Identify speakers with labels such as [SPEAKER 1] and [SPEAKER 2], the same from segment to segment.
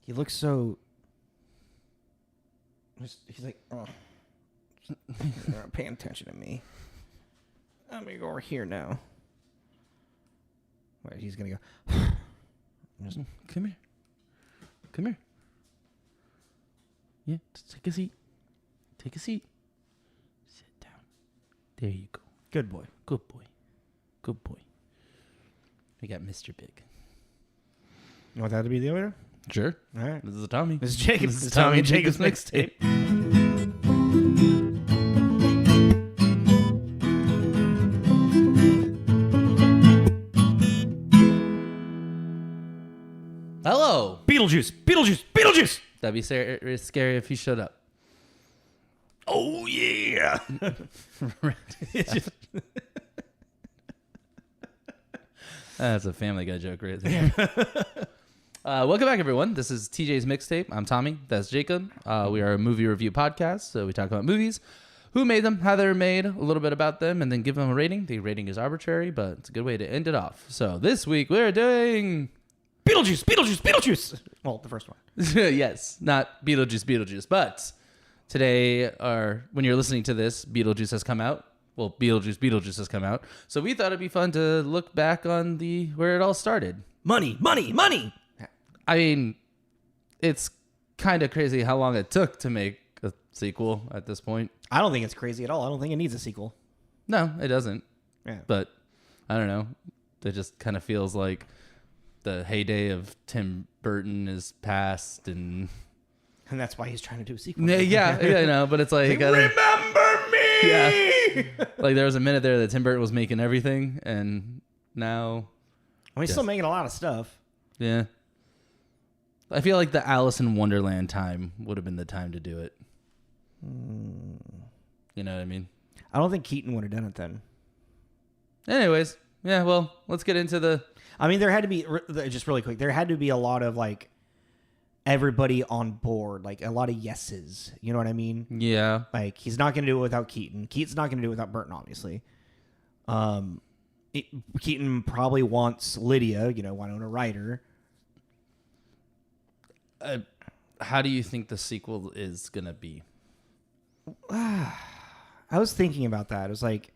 [SPEAKER 1] He looks so... He's like, oh. You're not paying attention to me. I'm going to go over here now. Wait, he's going to go...
[SPEAKER 2] Just, come here. Come here. Yeah, just take a seat. Take a seat. Sit down. There you go.
[SPEAKER 1] Good boy.
[SPEAKER 2] Good boy. Good boy. We got Mr. Big.
[SPEAKER 1] You want that to be the order?
[SPEAKER 2] Sure.
[SPEAKER 1] All right.
[SPEAKER 2] This is Tommy.
[SPEAKER 1] This is Jacob.
[SPEAKER 2] This is Tommy and Jacob's mixtape. Hello.
[SPEAKER 1] Beetlejuice. Beetlejuice. Beetlejuice.
[SPEAKER 2] That'd be scary if he showed up.
[SPEAKER 1] Oh, yeah.
[SPEAKER 2] That's a Family Guy joke right there. Welcome back, everyone. This is TJ's Mixtape. I'm Tommy. That's Jacob. We are a movie review podcast, so we talk about movies, who made them, how they were made, a little bit about them, and then give them a rating. The rating is arbitrary, but it's a good way to end it off. So this week, we're doing...
[SPEAKER 1] Beetlejuice. Beetlejuice. Beetlejuice. Well, the first one.
[SPEAKER 2] Yes, not Beetlejuice Beetlejuice, but today, or when you're listening to this, Beetlejuice has come out. Well, Beetlejuice has come out. So we thought it'd be fun to look back on where it all started.
[SPEAKER 1] Money. Money. Money.
[SPEAKER 2] I mean, it's kind of crazy how long it took to make a sequel at this point.
[SPEAKER 1] I don't think it's crazy at all. I don't think it needs a sequel.
[SPEAKER 2] No, it doesn't.
[SPEAKER 1] Yeah.
[SPEAKER 2] But I don't know. It just kind of feels like the heyday of Tim Burton is past, and
[SPEAKER 1] that's why he's trying to do a sequel.
[SPEAKER 2] Yeah, I know. But it's like
[SPEAKER 1] remember me.
[SPEAKER 2] Yeah. Like there was a minute there that Tim Burton was making everything, and now
[SPEAKER 1] he's still making a lot of stuff.
[SPEAKER 2] Yeah. I feel like the Alice in Wonderland time would have been the time to do it. You know what I mean?
[SPEAKER 1] I don't think Keaton would have done it then.
[SPEAKER 2] Anyways, yeah, well, let's get into the...
[SPEAKER 1] I mean, there had to be, just really quick, there had to be a lot of, like, everybody on board, like, a lot of yeses. You know what I mean?
[SPEAKER 2] Yeah.
[SPEAKER 1] Like, he's not going to do it without Keaton. Keaton's not going to do it without Burton, obviously. Keaton probably wants Lydia, Winona Ryder.
[SPEAKER 2] How do you think the sequel is going to be?
[SPEAKER 1] I was thinking about that. It was like,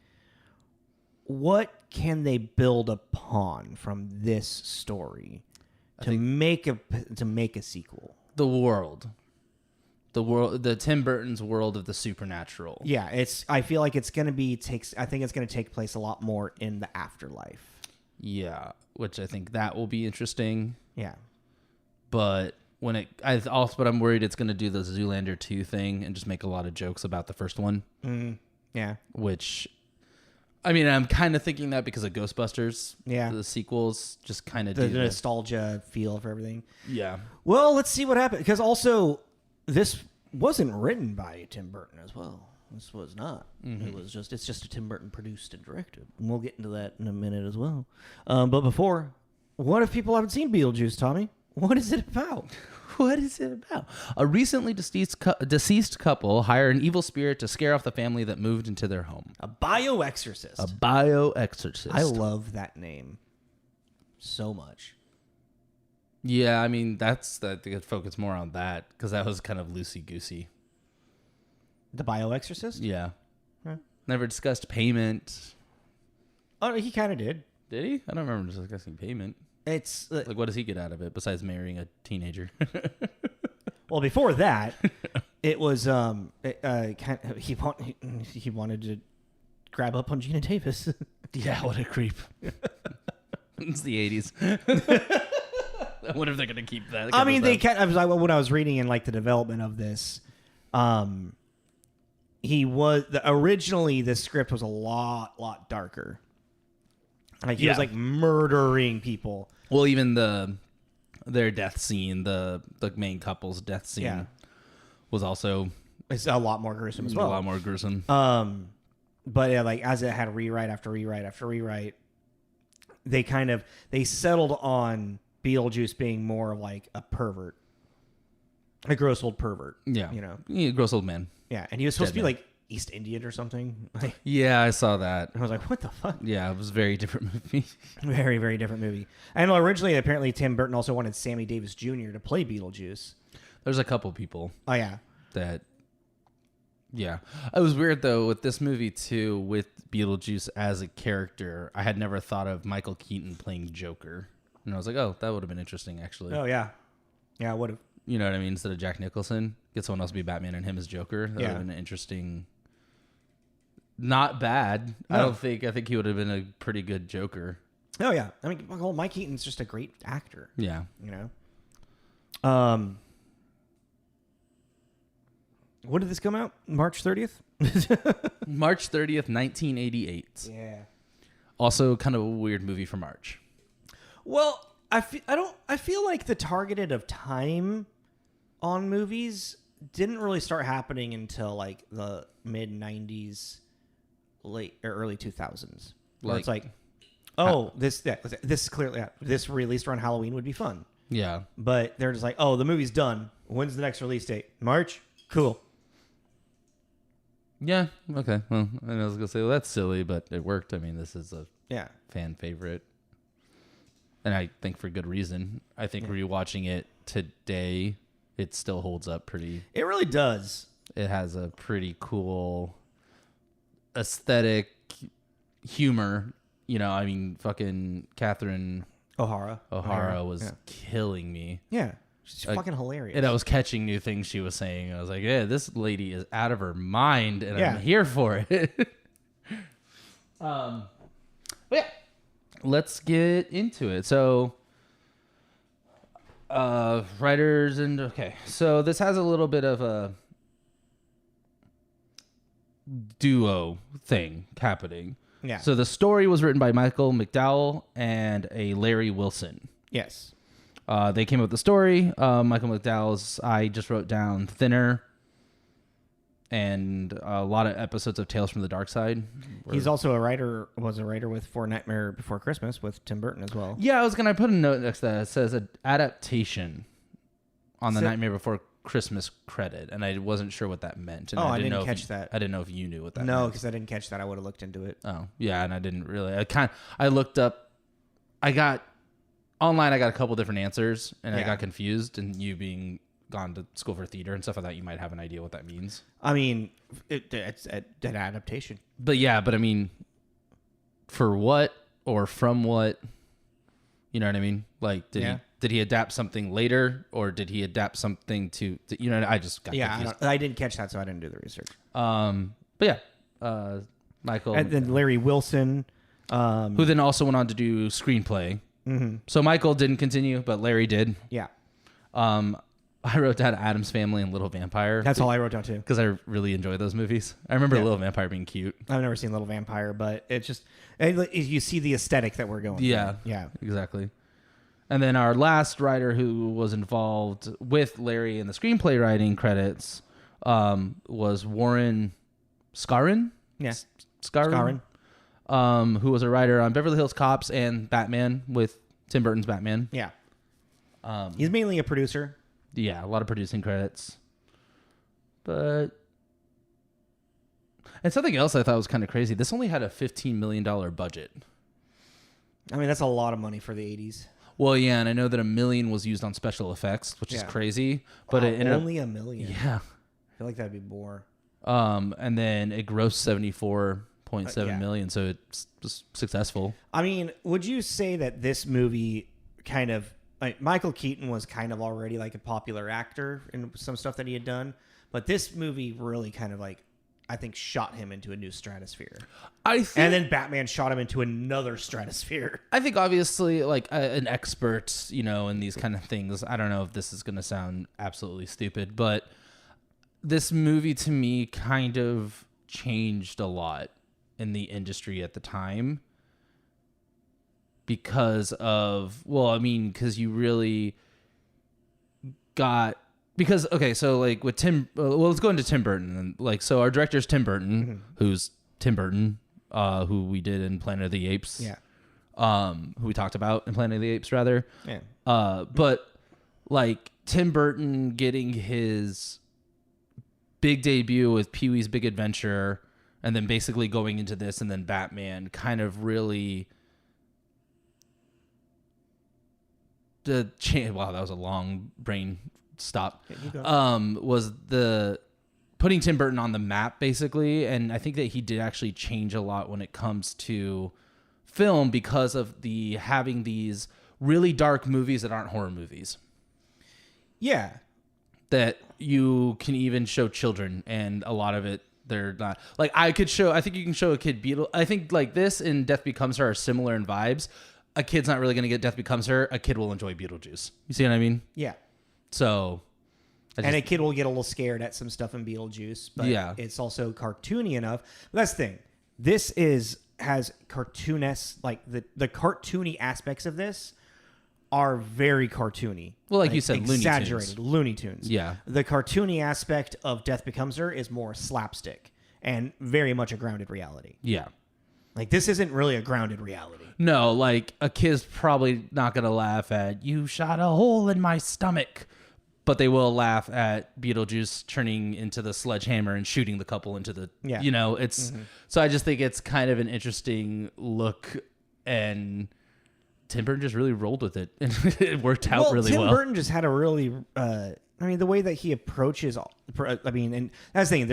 [SPEAKER 1] what can they build upon from this story to make a sequel? The
[SPEAKER 2] world, the Tim Burton's world of the supernatural.
[SPEAKER 1] Yeah, I feel like it's going to I think it's going to take place a lot more in the afterlife.
[SPEAKER 2] Yeah, which I think that will be interesting.
[SPEAKER 1] Yeah. But
[SPEAKER 2] but I'm worried it's going to do the Zoolander 2 thing and just make a lot of jokes about the first one.
[SPEAKER 1] Yeah.
[SPEAKER 2] Which, I mean, I'm kind of thinking that because of Ghostbusters.
[SPEAKER 1] Yeah.
[SPEAKER 2] The sequels just kind of
[SPEAKER 1] the nostalgia feel for everything.
[SPEAKER 2] Yeah.
[SPEAKER 1] Well, let's see what happens. Because also, this wasn't written by Tim Burton as well. This was not. Mm-hmm. It's just a Tim Burton produced and directed. And we'll get into that in a minute as well. But before, what if people haven't seen Beetlejuice, Tommy? What is it about?
[SPEAKER 2] What is it about? A recently deceased couple hire an evil spirit to scare off the family that moved into their home.
[SPEAKER 1] A bio-exorcist.
[SPEAKER 2] A bio-exorcist.
[SPEAKER 1] I love that name so much.
[SPEAKER 2] Yeah, I mean, I could focus more on that because that was kind of loosey-goosey.
[SPEAKER 1] The bio-exorcist?
[SPEAKER 2] Yeah. Huh. Never discussed payment.
[SPEAKER 1] Oh, he kind of did.
[SPEAKER 2] Did he? I don't remember discussing payment.
[SPEAKER 1] It's
[SPEAKER 2] like, what does he get out of it besides marrying a teenager?
[SPEAKER 1] Well, before that, it was he wanted to grab up on Geena Davis.
[SPEAKER 2] Yeah, what a creep. It's the 80s. I wonder if they're gonna keep that.
[SPEAKER 1] I mean, when I was reading in like the development of this, originally the script was a lot darker. Like he was like murdering people.
[SPEAKER 2] Well, even their death scene, the main couple's death scene, was also
[SPEAKER 1] it's a lot more gruesome as well.
[SPEAKER 2] A lot more gruesome.
[SPEAKER 1] But yeah, like as it had rewrite after rewrite after rewrite, they settled on Beetlejuice being more of like a pervert, a gross old pervert.
[SPEAKER 2] Yeah,
[SPEAKER 1] you know,
[SPEAKER 2] gross old man.
[SPEAKER 1] Yeah, and he was supposed to be like East Indian or something. Like,
[SPEAKER 2] Yeah, I saw that.
[SPEAKER 1] I was like, what the fuck?
[SPEAKER 2] Yeah, it was a very different movie.
[SPEAKER 1] Very, very different movie. I know originally, apparently, Tim Burton also wanted Sammy Davis Jr. to play Beetlejuice.
[SPEAKER 2] There's a couple people
[SPEAKER 1] Oh, yeah.
[SPEAKER 2] that... Yeah. It was weird, though, with this movie, too, with Beetlejuice as a character. I had never thought of Michael Keaton playing Joker. And I was like, oh, that would have been interesting, actually.
[SPEAKER 1] Oh, yeah. Yeah, I would have.
[SPEAKER 2] You know what I mean? Instead of Jack Nicholson, get someone else to be Batman and him as Joker. That would
[SPEAKER 1] Yeah.
[SPEAKER 2] have been an interesting... Not bad.
[SPEAKER 1] No.
[SPEAKER 2] I think he would have been a pretty good Joker.
[SPEAKER 1] Oh, yeah. I mean, well, Mike Keaton's just a great actor.
[SPEAKER 2] Yeah.
[SPEAKER 1] You know? When did this come out? March 30th?
[SPEAKER 2] March 30th, 1988.
[SPEAKER 1] Yeah.
[SPEAKER 2] Also kind of a weird movie for March.
[SPEAKER 1] Well, I feel like the targeted of time on movies didn't really start happening until like the mid 90s, late or early 2000s. Where it's like, oh, this is clearly this released around Halloween would be fun.
[SPEAKER 2] Yeah.
[SPEAKER 1] But they're just like, oh, the movie's done. When's the next release date? March? Cool.
[SPEAKER 2] Yeah. Okay. Well, and I was gonna say, well, that's silly, but it worked. I mean, this is a
[SPEAKER 1] Yeah.
[SPEAKER 2] fan favorite, and I think for good reason. I think rewatching it today, it still holds up pretty.
[SPEAKER 1] It really does.
[SPEAKER 2] It has a pretty cool aesthetic, humor. You know, I mean, fucking Catherine
[SPEAKER 1] O'Hara
[SPEAKER 2] was killing me.
[SPEAKER 1] Yeah. She's fucking hilarious.
[SPEAKER 2] And I was catching new things she was saying. I was like, yeah, this lady is out of her mind, and
[SPEAKER 1] Yeah.
[SPEAKER 2] I'm here for it. But yeah, let's get into it. So, writers and okay. So this has a little bit of a duo thing happening.
[SPEAKER 1] Yeah.
[SPEAKER 2] So the story was written by Michael McDowell and a Larry Wilson.
[SPEAKER 1] Yes.
[SPEAKER 2] They came up with the story. Michael McDowell's, I just wrote down Thinner and a lot of episodes of Tales from the Dark Side.
[SPEAKER 1] He's also was a writer with For Nightmare Before Christmas with Tim Burton as well.
[SPEAKER 2] Yeah, I was going to put a note next to that. It says an adaptation on the Nightmare Before Christmas credit, and I wasn't sure what that meant. And
[SPEAKER 1] I didn't catch that.
[SPEAKER 2] I didn't know if you knew what that meant.
[SPEAKER 1] No, because I didn't catch that. I would have looked into it.
[SPEAKER 2] Oh, yeah, and I didn't really. I looked up. I got a couple different answers, and I got confused. And you being gone to school for theater and stuff, I thought you might have an idea what that means.
[SPEAKER 1] I mean, it's an adaptation.
[SPEAKER 2] But I mean, for what or from what? You know what I mean? Like, did he adapt something later, or did he adapt something to you know? I just got confused.
[SPEAKER 1] I didn't catch that, so I didn't do the research.
[SPEAKER 2] But yeah, Michael,
[SPEAKER 1] And then Larry Wilson,
[SPEAKER 2] who then also went on to do screenplay. Mm-hmm. So Michael didn't continue, but Larry did.
[SPEAKER 1] Yeah.
[SPEAKER 2] I wrote down Addams Family and Little Vampire.
[SPEAKER 1] That's all I wrote down too.
[SPEAKER 2] Because I really enjoy those movies. I remember Little Vampire being cute.
[SPEAKER 1] I've never seen Little Vampire, but it's just you see the aesthetic that we're going.
[SPEAKER 2] Yeah,
[SPEAKER 1] for. Yeah,
[SPEAKER 2] exactly. And then our last writer who was involved with Larry in the screenplay writing credits was Warren Skaaren.
[SPEAKER 1] Yeah,
[SPEAKER 2] Skaaren. Who was a writer on Beverly Hills Cops and Batman with Tim Burton's Batman.
[SPEAKER 1] Yeah. He's mainly a producer.
[SPEAKER 2] Yeah, a lot of producing credits. And something else I thought was kind of crazy. This only had a $15 million budget.
[SPEAKER 1] I mean, that's a lot of money for the 80s.
[SPEAKER 2] Well, yeah, and I know that $1 million was used on special effects, which is crazy. But
[SPEAKER 1] wow,
[SPEAKER 2] it ended
[SPEAKER 1] only $1 million.
[SPEAKER 2] Yeah.
[SPEAKER 1] I feel like that'd be more.
[SPEAKER 2] And then it grossed $74.7 million, so it's successful.
[SPEAKER 1] I mean, would you say that this movie kind of Michael Keaton was kind of already like a popular actor in some stuff that he had done, but this movie really kind of like I think shot him into a new stratosphere. And then Batman shot him into another stratosphere.
[SPEAKER 2] I think obviously like an expert, in these kind of things. I don't know if this is going to sound absolutely stupid, but this movie to me kind of changed a lot in the industry at the time because you really got so like with Tim, let's go into Tim Burton and so our director is Tim Burton, who's Tim Burton, who we did in Planet of the Apes, who we talked about in Planet of the Apes rather, but like Tim Burton getting his big debut with Pee-wee's Big Adventure, and then basically going into this, and then Batman kind of really wow, that was a long brain stop. Was the putting Tim Burton on the map basically, and I think that he did actually change a lot when it comes to film because of the having these really dark movies that aren't horror movies.
[SPEAKER 1] Yeah.
[SPEAKER 2] That you can even show children, and a lot of it they're not. Like I think you can show a kid I think like this and Death Becomes Her are similar in vibes. A kid's not really going to get Death Becomes Her. A kid will enjoy Beetlejuice. You see what I mean?
[SPEAKER 1] Yeah.
[SPEAKER 2] So.
[SPEAKER 1] And a kid will get a little scared at some stuff in Beetlejuice, but it's also cartoony enough. But that's the thing. This has cartooness, like the cartoony aspects of this are very cartoony.
[SPEAKER 2] Well, like you said,
[SPEAKER 1] exaggerated Looney Tunes.
[SPEAKER 2] Yeah.
[SPEAKER 1] The cartoony aspect of Death Becomes Her is more slapstick and very much a grounded reality.
[SPEAKER 2] Yeah.
[SPEAKER 1] Like this isn't really a grounded reality.
[SPEAKER 2] No, like a kid's probably not going to laugh at "you shot a hole in my stomach," but they will laugh at Beetlejuice turning into the sledgehammer and shooting the couple into the, it's, so I just think it's kind of an interesting look, and Tim Burton just really rolled with it, and it worked out really well.
[SPEAKER 1] Tim Burton just had a really, the way that he approaches, and that's the thing,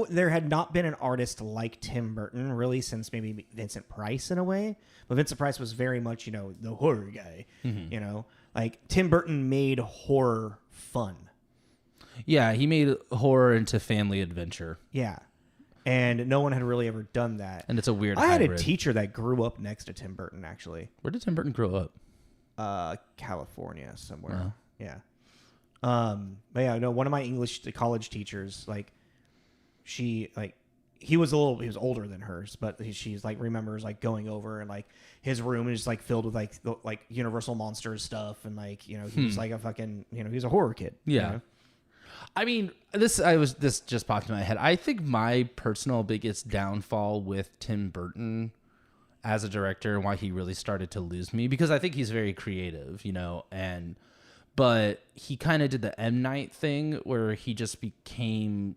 [SPEAKER 1] there had not been an artist like Tim Burton really since maybe Vincent Price in a way, but Vincent Price was very much, the horror guy, like Tim Burton made horror fun.
[SPEAKER 2] Yeah, he made horror into family adventure.
[SPEAKER 1] Yeah. And no one had really ever done that.
[SPEAKER 2] And it's a weird
[SPEAKER 1] hybrid.
[SPEAKER 2] Had
[SPEAKER 1] a teacher that grew up next to Tim Burton, actually.
[SPEAKER 2] Where did Tim Burton grow
[SPEAKER 1] up? California, somewhere. Yeah. But yeah, no, one of my English college teachers, he was older than hers, but she's remembers going over and his room is filled with Universal Monsters stuff, and he was a fucking, he was a horror kid.
[SPEAKER 2] Yeah. I mean, this just popped in my head. I think my personal biggest downfall with Tim Burton as a director and why he really started to lose me, because I think he's very creative, but he kind of did the M. Night thing where he just became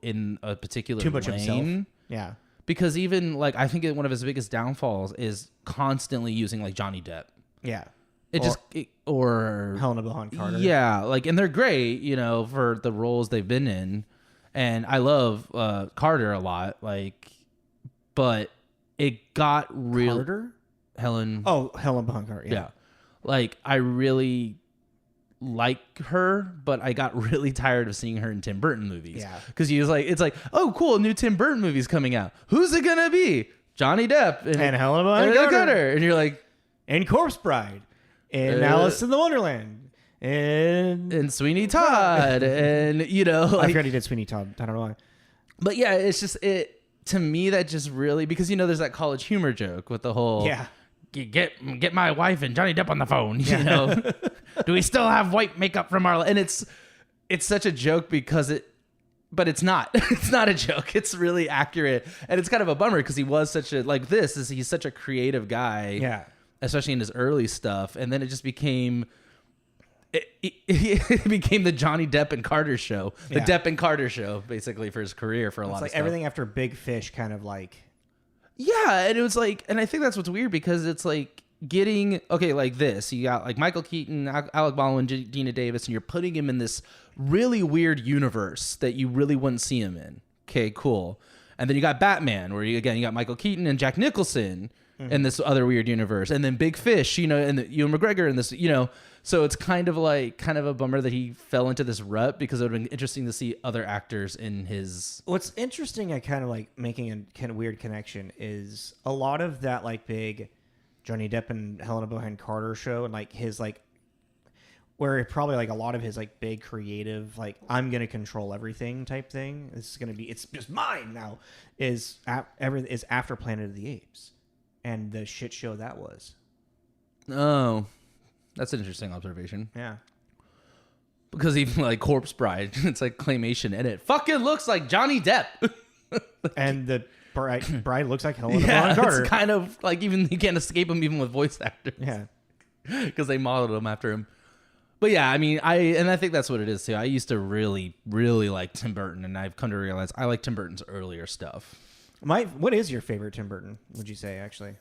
[SPEAKER 2] in a particular
[SPEAKER 1] too much
[SPEAKER 2] lane.
[SPEAKER 1] Himself. Yeah.
[SPEAKER 2] Because even I think one of his biggest downfalls is constantly using Johnny Depp.
[SPEAKER 1] Yeah.
[SPEAKER 2] Or
[SPEAKER 1] Helena Bonham Carter.
[SPEAKER 2] Yeah, and they're great, for the roles they've been in, and I love Carter a lot, but it got real.
[SPEAKER 1] Carter?
[SPEAKER 2] Helena
[SPEAKER 1] Bonham Carter. Yeah.
[SPEAKER 2] I really like her, but I got really tired of seeing her in Tim Burton movies.
[SPEAKER 1] Yeah,
[SPEAKER 2] because he was oh cool, a new Tim Burton movie's coming out. Who's it gonna be? Johnny Depp and
[SPEAKER 1] Helena Bonham Carter,
[SPEAKER 2] and you're
[SPEAKER 1] and Corpse Bride. And Alice in the Wonderland. And
[SPEAKER 2] Sweeney Todd. And,
[SPEAKER 1] I forgot he did Sweeney Todd. I don't know why.
[SPEAKER 2] But yeah, it's just, to me, that just really, because, there's that College Humor joke with the whole, get my wife and Johnny Depp on the phone, Do we still have white makeup from our, and it's such a joke because but it's not. It's not a joke. It's really accurate. And it's kind of a bummer because he was he's such a creative guy.
[SPEAKER 1] Yeah.
[SPEAKER 2] Especially in his early stuff, and then it just became it became the Johnny Depp and Carter show, the Depp and Carter show, basically for his career for a lot of stuff.
[SPEAKER 1] Everything after Big Fish, kind of
[SPEAKER 2] yeah, and it was and I think that's what's weird because it's getting this. You got Michael Keaton, Alec Baldwin, Geena Davis, and you're putting him in this really weird universe that you really wouldn't see him in. Okay, cool. And then you got Batman, where you got Michael Keaton and Jack Nicholson. Mm-hmm. In this other weird universe, and then Big Fish, and Ewan McGregor in this, so it's kind of a bummer that he fell into this rut because it would have been interesting to see other actors in his. What's
[SPEAKER 1] interesting, I kind of making a kind of weird connection is a lot of that big Johnny Depp and Helena Bonham Carter show and his where probably a lot of his big creative I'm gonna control everything type thing. This is gonna be it's just mine now is after Planet of the Apes. And the shit show that was.
[SPEAKER 2] Oh, that's an interesting observation.
[SPEAKER 1] Yeah.
[SPEAKER 2] Because even Corpse Bride, it's claymation, and it fucking looks like Johnny Depp.
[SPEAKER 1] And the bride looks like Helena Bonham Carter.
[SPEAKER 2] It's kind of even you can't escape him even with voice actors.
[SPEAKER 1] Yeah.
[SPEAKER 2] Because they modeled him after him. But yeah, I mean, I think that's what it is too. I used to really, really like Tim Burton, and I've come to realize I like Tim Burton's earlier stuff.
[SPEAKER 1] What is your favorite Tim Burton, would you say, actually?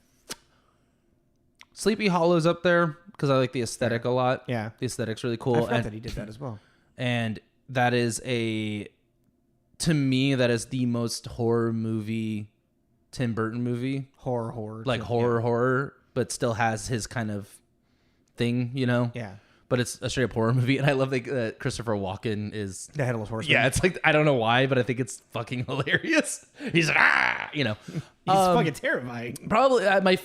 [SPEAKER 2] Sleepy Hollow's up there because I like the aesthetic a lot.
[SPEAKER 1] Yeah.
[SPEAKER 2] The aesthetic's really cool.
[SPEAKER 1] I forgot that he did that as well.
[SPEAKER 2] And that is to me, that is the most horror movie Tim Burton movie.
[SPEAKER 1] Horror.
[SPEAKER 2] Like horror, but still has his kind of thing, you know?
[SPEAKER 1] Yeah.
[SPEAKER 2] But it's a straight up horror movie. And I love that Christopher Walken is
[SPEAKER 1] The Headless Horseman.
[SPEAKER 2] Yeah, it's like, I don't know why, but I think it's fucking hilarious. He's like, you know.
[SPEAKER 1] He's fucking terrifying.
[SPEAKER 2] Probably my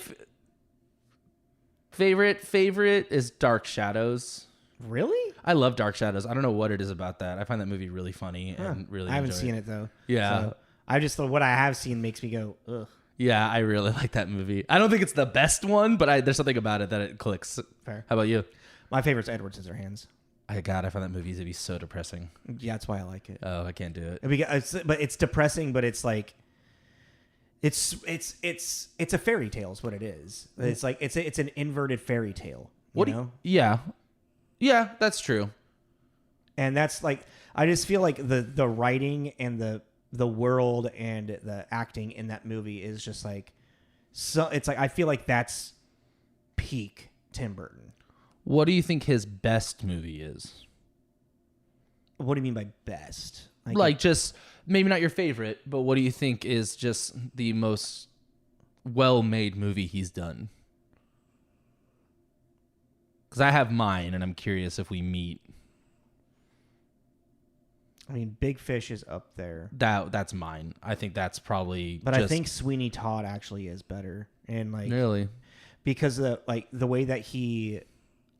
[SPEAKER 2] favorite is Dark Shadows.
[SPEAKER 1] Really?
[SPEAKER 2] I love Dark Shadows. I don't know what it is about that. I find that movie really funny and really
[SPEAKER 1] I haven't seen it though.
[SPEAKER 2] Yeah.
[SPEAKER 1] So I just thought what I have seen makes me go, ugh.
[SPEAKER 2] Yeah, I really like that movie. I don't think it's the best one, but there's something about it that it clicks.
[SPEAKER 1] Fair.
[SPEAKER 2] How about you?
[SPEAKER 1] My favorite's Edward Scissorhands.
[SPEAKER 2] I find that movie to be so depressing.
[SPEAKER 1] Yeah, that's why I like it.
[SPEAKER 2] Oh, I can't do it.
[SPEAKER 1] But it's depressing, but it's like it's a fairy tale is what it is. It's like it's an inverted fairy tale. You know?
[SPEAKER 2] Yeah, that's true.
[SPEAKER 1] And that's like I just feel like the writing and the world and the acting in that movie is just like so. It's like I feel like that's peak Tim Burton.
[SPEAKER 2] What do you think his best movie is?
[SPEAKER 1] What do you mean by best?
[SPEAKER 2] Like just maybe not your favorite, but what do you think is just the most well-made movie he's done? Because I have mine, and I'm curious if we meet.
[SPEAKER 1] I mean, Big Fish is up there.
[SPEAKER 2] That's mine. I think that's probably.
[SPEAKER 1] But I think Sweeney Todd actually is better, and like
[SPEAKER 2] really
[SPEAKER 1] because the way that he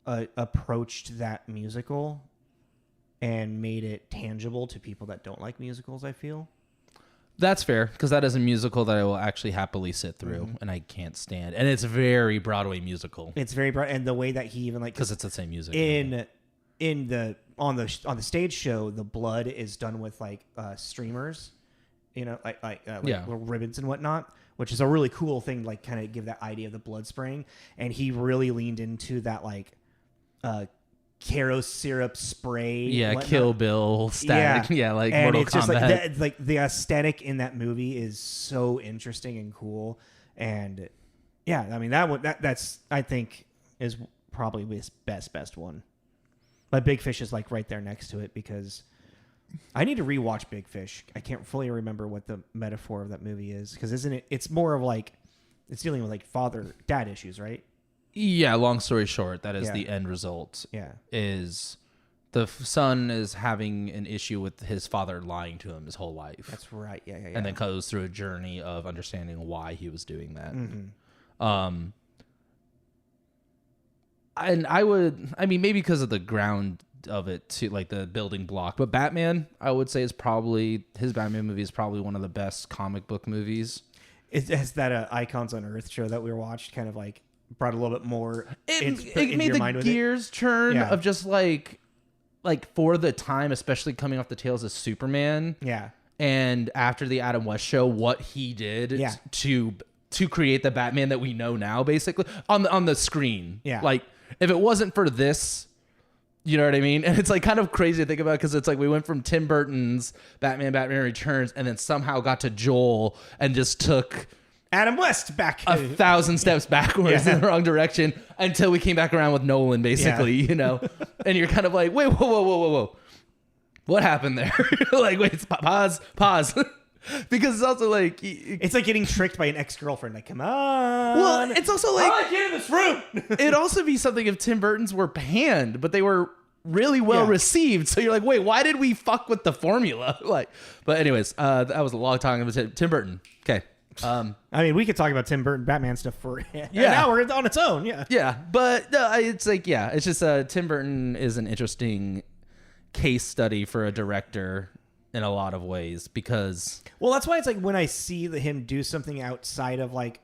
[SPEAKER 1] approached that musical and made it tangible to people that don't like musicals. I feel
[SPEAKER 2] that's fair because that is a musical that I will actually happily sit through, and I can't stand. And it's very Broadway musical.
[SPEAKER 1] It's very broad, and the way that he even like
[SPEAKER 2] because it's the same music
[SPEAKER 1] on the stage show, the blood is done with like streamers, you know, like little ribbons and whatnot, which is a really cool thing. Like, kind of give that idea of the blood spraying, and he really leaned into that like Caro syrup spray.
[SPEAKER 2] Yeah, Kill Bill static. Yeah, like and Mortal
[SPEAKER 1] it's
[SPEAKER 2] Kombat.
[SPEAKER 1] Just like the aesthetic in that movie is so interesting and cool, and yeah, I mean that's I think is probably his best one. But Big Fish is like right there next to it because I need to rewatch Big Fish. I can't fully remember what the metaphor of that movie is because isn't it? It's more of like it's dealing with like father-dad issues, right?
[SPEAKER 2] Yeah. Long story short, that is the end result.
[SPEAKER 1] Yeah.
[SPEAKER 2] Is the son is having an issue with his father lying to him his whole life.
[SPEAKER 1] That's right. Yeah.
[SPEAKER 2] And then goes through a journey of understanding why he was doing that.
[SPEAKER 1] Mm-hmm.
[SPEAKER 2] And maybe because of the ground of it too, like the building block, but Batman, I would say his Batman movie is probably one of the best comic book movies.
[SPEAKER 1] Has that Icons on Earth show that we watched kind of like brought a little bit more
[SPEAKER 2] it made the gears turn of just like for the time, especially coming off the tails of Superman.
[SPEAKER 1] Yeah.
[SPEAKER 2] And after the Adam West show, what he did to create the Batman that we know now, basically on the screen.
[SPEAKER 1] Yeah.
[SPEAKER 2] Like, if it wasn't for this, you know what I mean? And it's like kind of crazy to think about because it's like we went from Tim Burton's Batman Returns and then somehow got to Joel and just took
[SPEAKER 1] Adam West back
[SPEAKER 2] 1,000 steps backwards in the wrong direction until we came back around with Nolan, basically, you know? And you're kind of like, wait, whoa. What happened there? Like, wait, pause. Because it's also like
[SPEAKER 1] it's like getting tricked by an ex-girlfriend. Like, come on.
[SPEAKER 2] Well, it's also like
[SPEAKER 1] get in this room.
[SPEAKER 2] It'd also be something if Tim Burton's were panned, but they were really well received. So you're like, wait, why did we fuck with the formula? Like, but anyways, that was a long time about Tim Burton. Okay.
[SPEAKER 1] I mean, we could talk about Tim Burton Batman stuff for an hour on its own.
[SPEAKER 2] Yeah, but it's like it's just Tim Burton is an interesting case study for a director in a lot of ways because
[SPEAKER 1] that's why it's like when I see him do something outside of like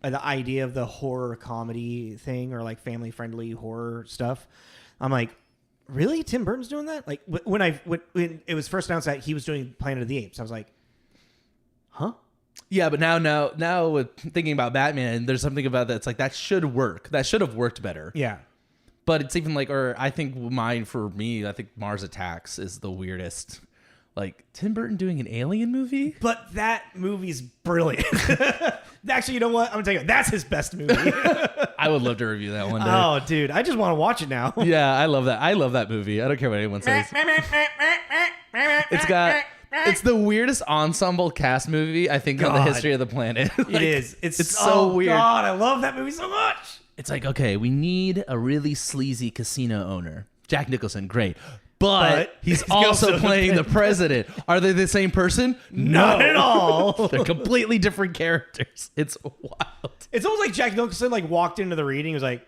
[SPEAKER 1] the idea of the horror comedy thing or like family friendly horror stuff, I'm like, really, Tim Burton's doing that? Like when it was first announced that he was doing Planet of the Apes, I was like, huh?
[SPEAKER 2] Yeah, but now with thinking about Batman, there's something about that. It's like that should work. That should have worked better.
[SPEAKER 1] Yeah.
[SPEAKER 2] But it's even like, or I think mine for me, I think Mars Attacks is the weirdest. Like Tim Burton doing an alien movie?
[SPEAKER 1] But that movie's brilliant. Actually, you know what? I'm going to tell you, that's his best movie.
[SPEAKER 2] I would love to review that one day.
[SPEAKER 1] Oh, dude. I just want to watch it now.
[SPEAKER 2] Yeah, I love that. I love that movie. I don't care what anyone says. It's the weirdest ensemble cast movie, I think, on the history of the planet. Like,
[SPEAKER 1] it is. It's
[SPEAKER 2] so weird.
[SPEAKER 1] God, I love that movie so much.
[SPEAKER 2] It's like, okay, we need a really sleazy casino owner. Jack Nicholson, great. But he's also playing the president. Are they the same person?
[SPEAKER 1] Not at all.
[SPEAKER 2] They're completely different characters. It's wild.
[SPEAKER 1] It's almost like Jack Nicholson like walked into the reading and was like,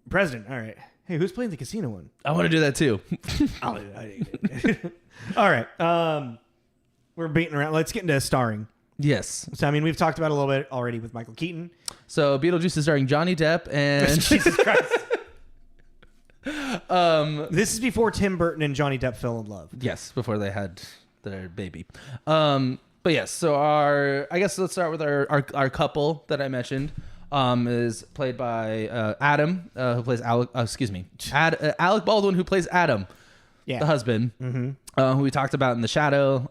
[SPEAKER 1] President, all right. Hey, who's playing the casino one?
[SPEAKER 2] I want to do that too.
[SPEAKER 1] All right. We're beating around. Let's get into starring.
[SPEAKER 2] Yes.
[SPEAKER 1] So, I mean, we've talked about it a little bit already with Michael Keaton.
[SPEAKER 2] So Beetlejuice is starring Johnny Depp and...
[SPEAKER 1] Jesus Christ. This is before Tim Burton and Johnny Depp fell in love.
[SPEAKER 2] Yes, before they had their baby. But yes, so I guess let's start with our couple that I mentioned. Is played by Adam, who plays Alec. Alec Baldwin, who plays Adam, the husband, who we talked about in The Shadow.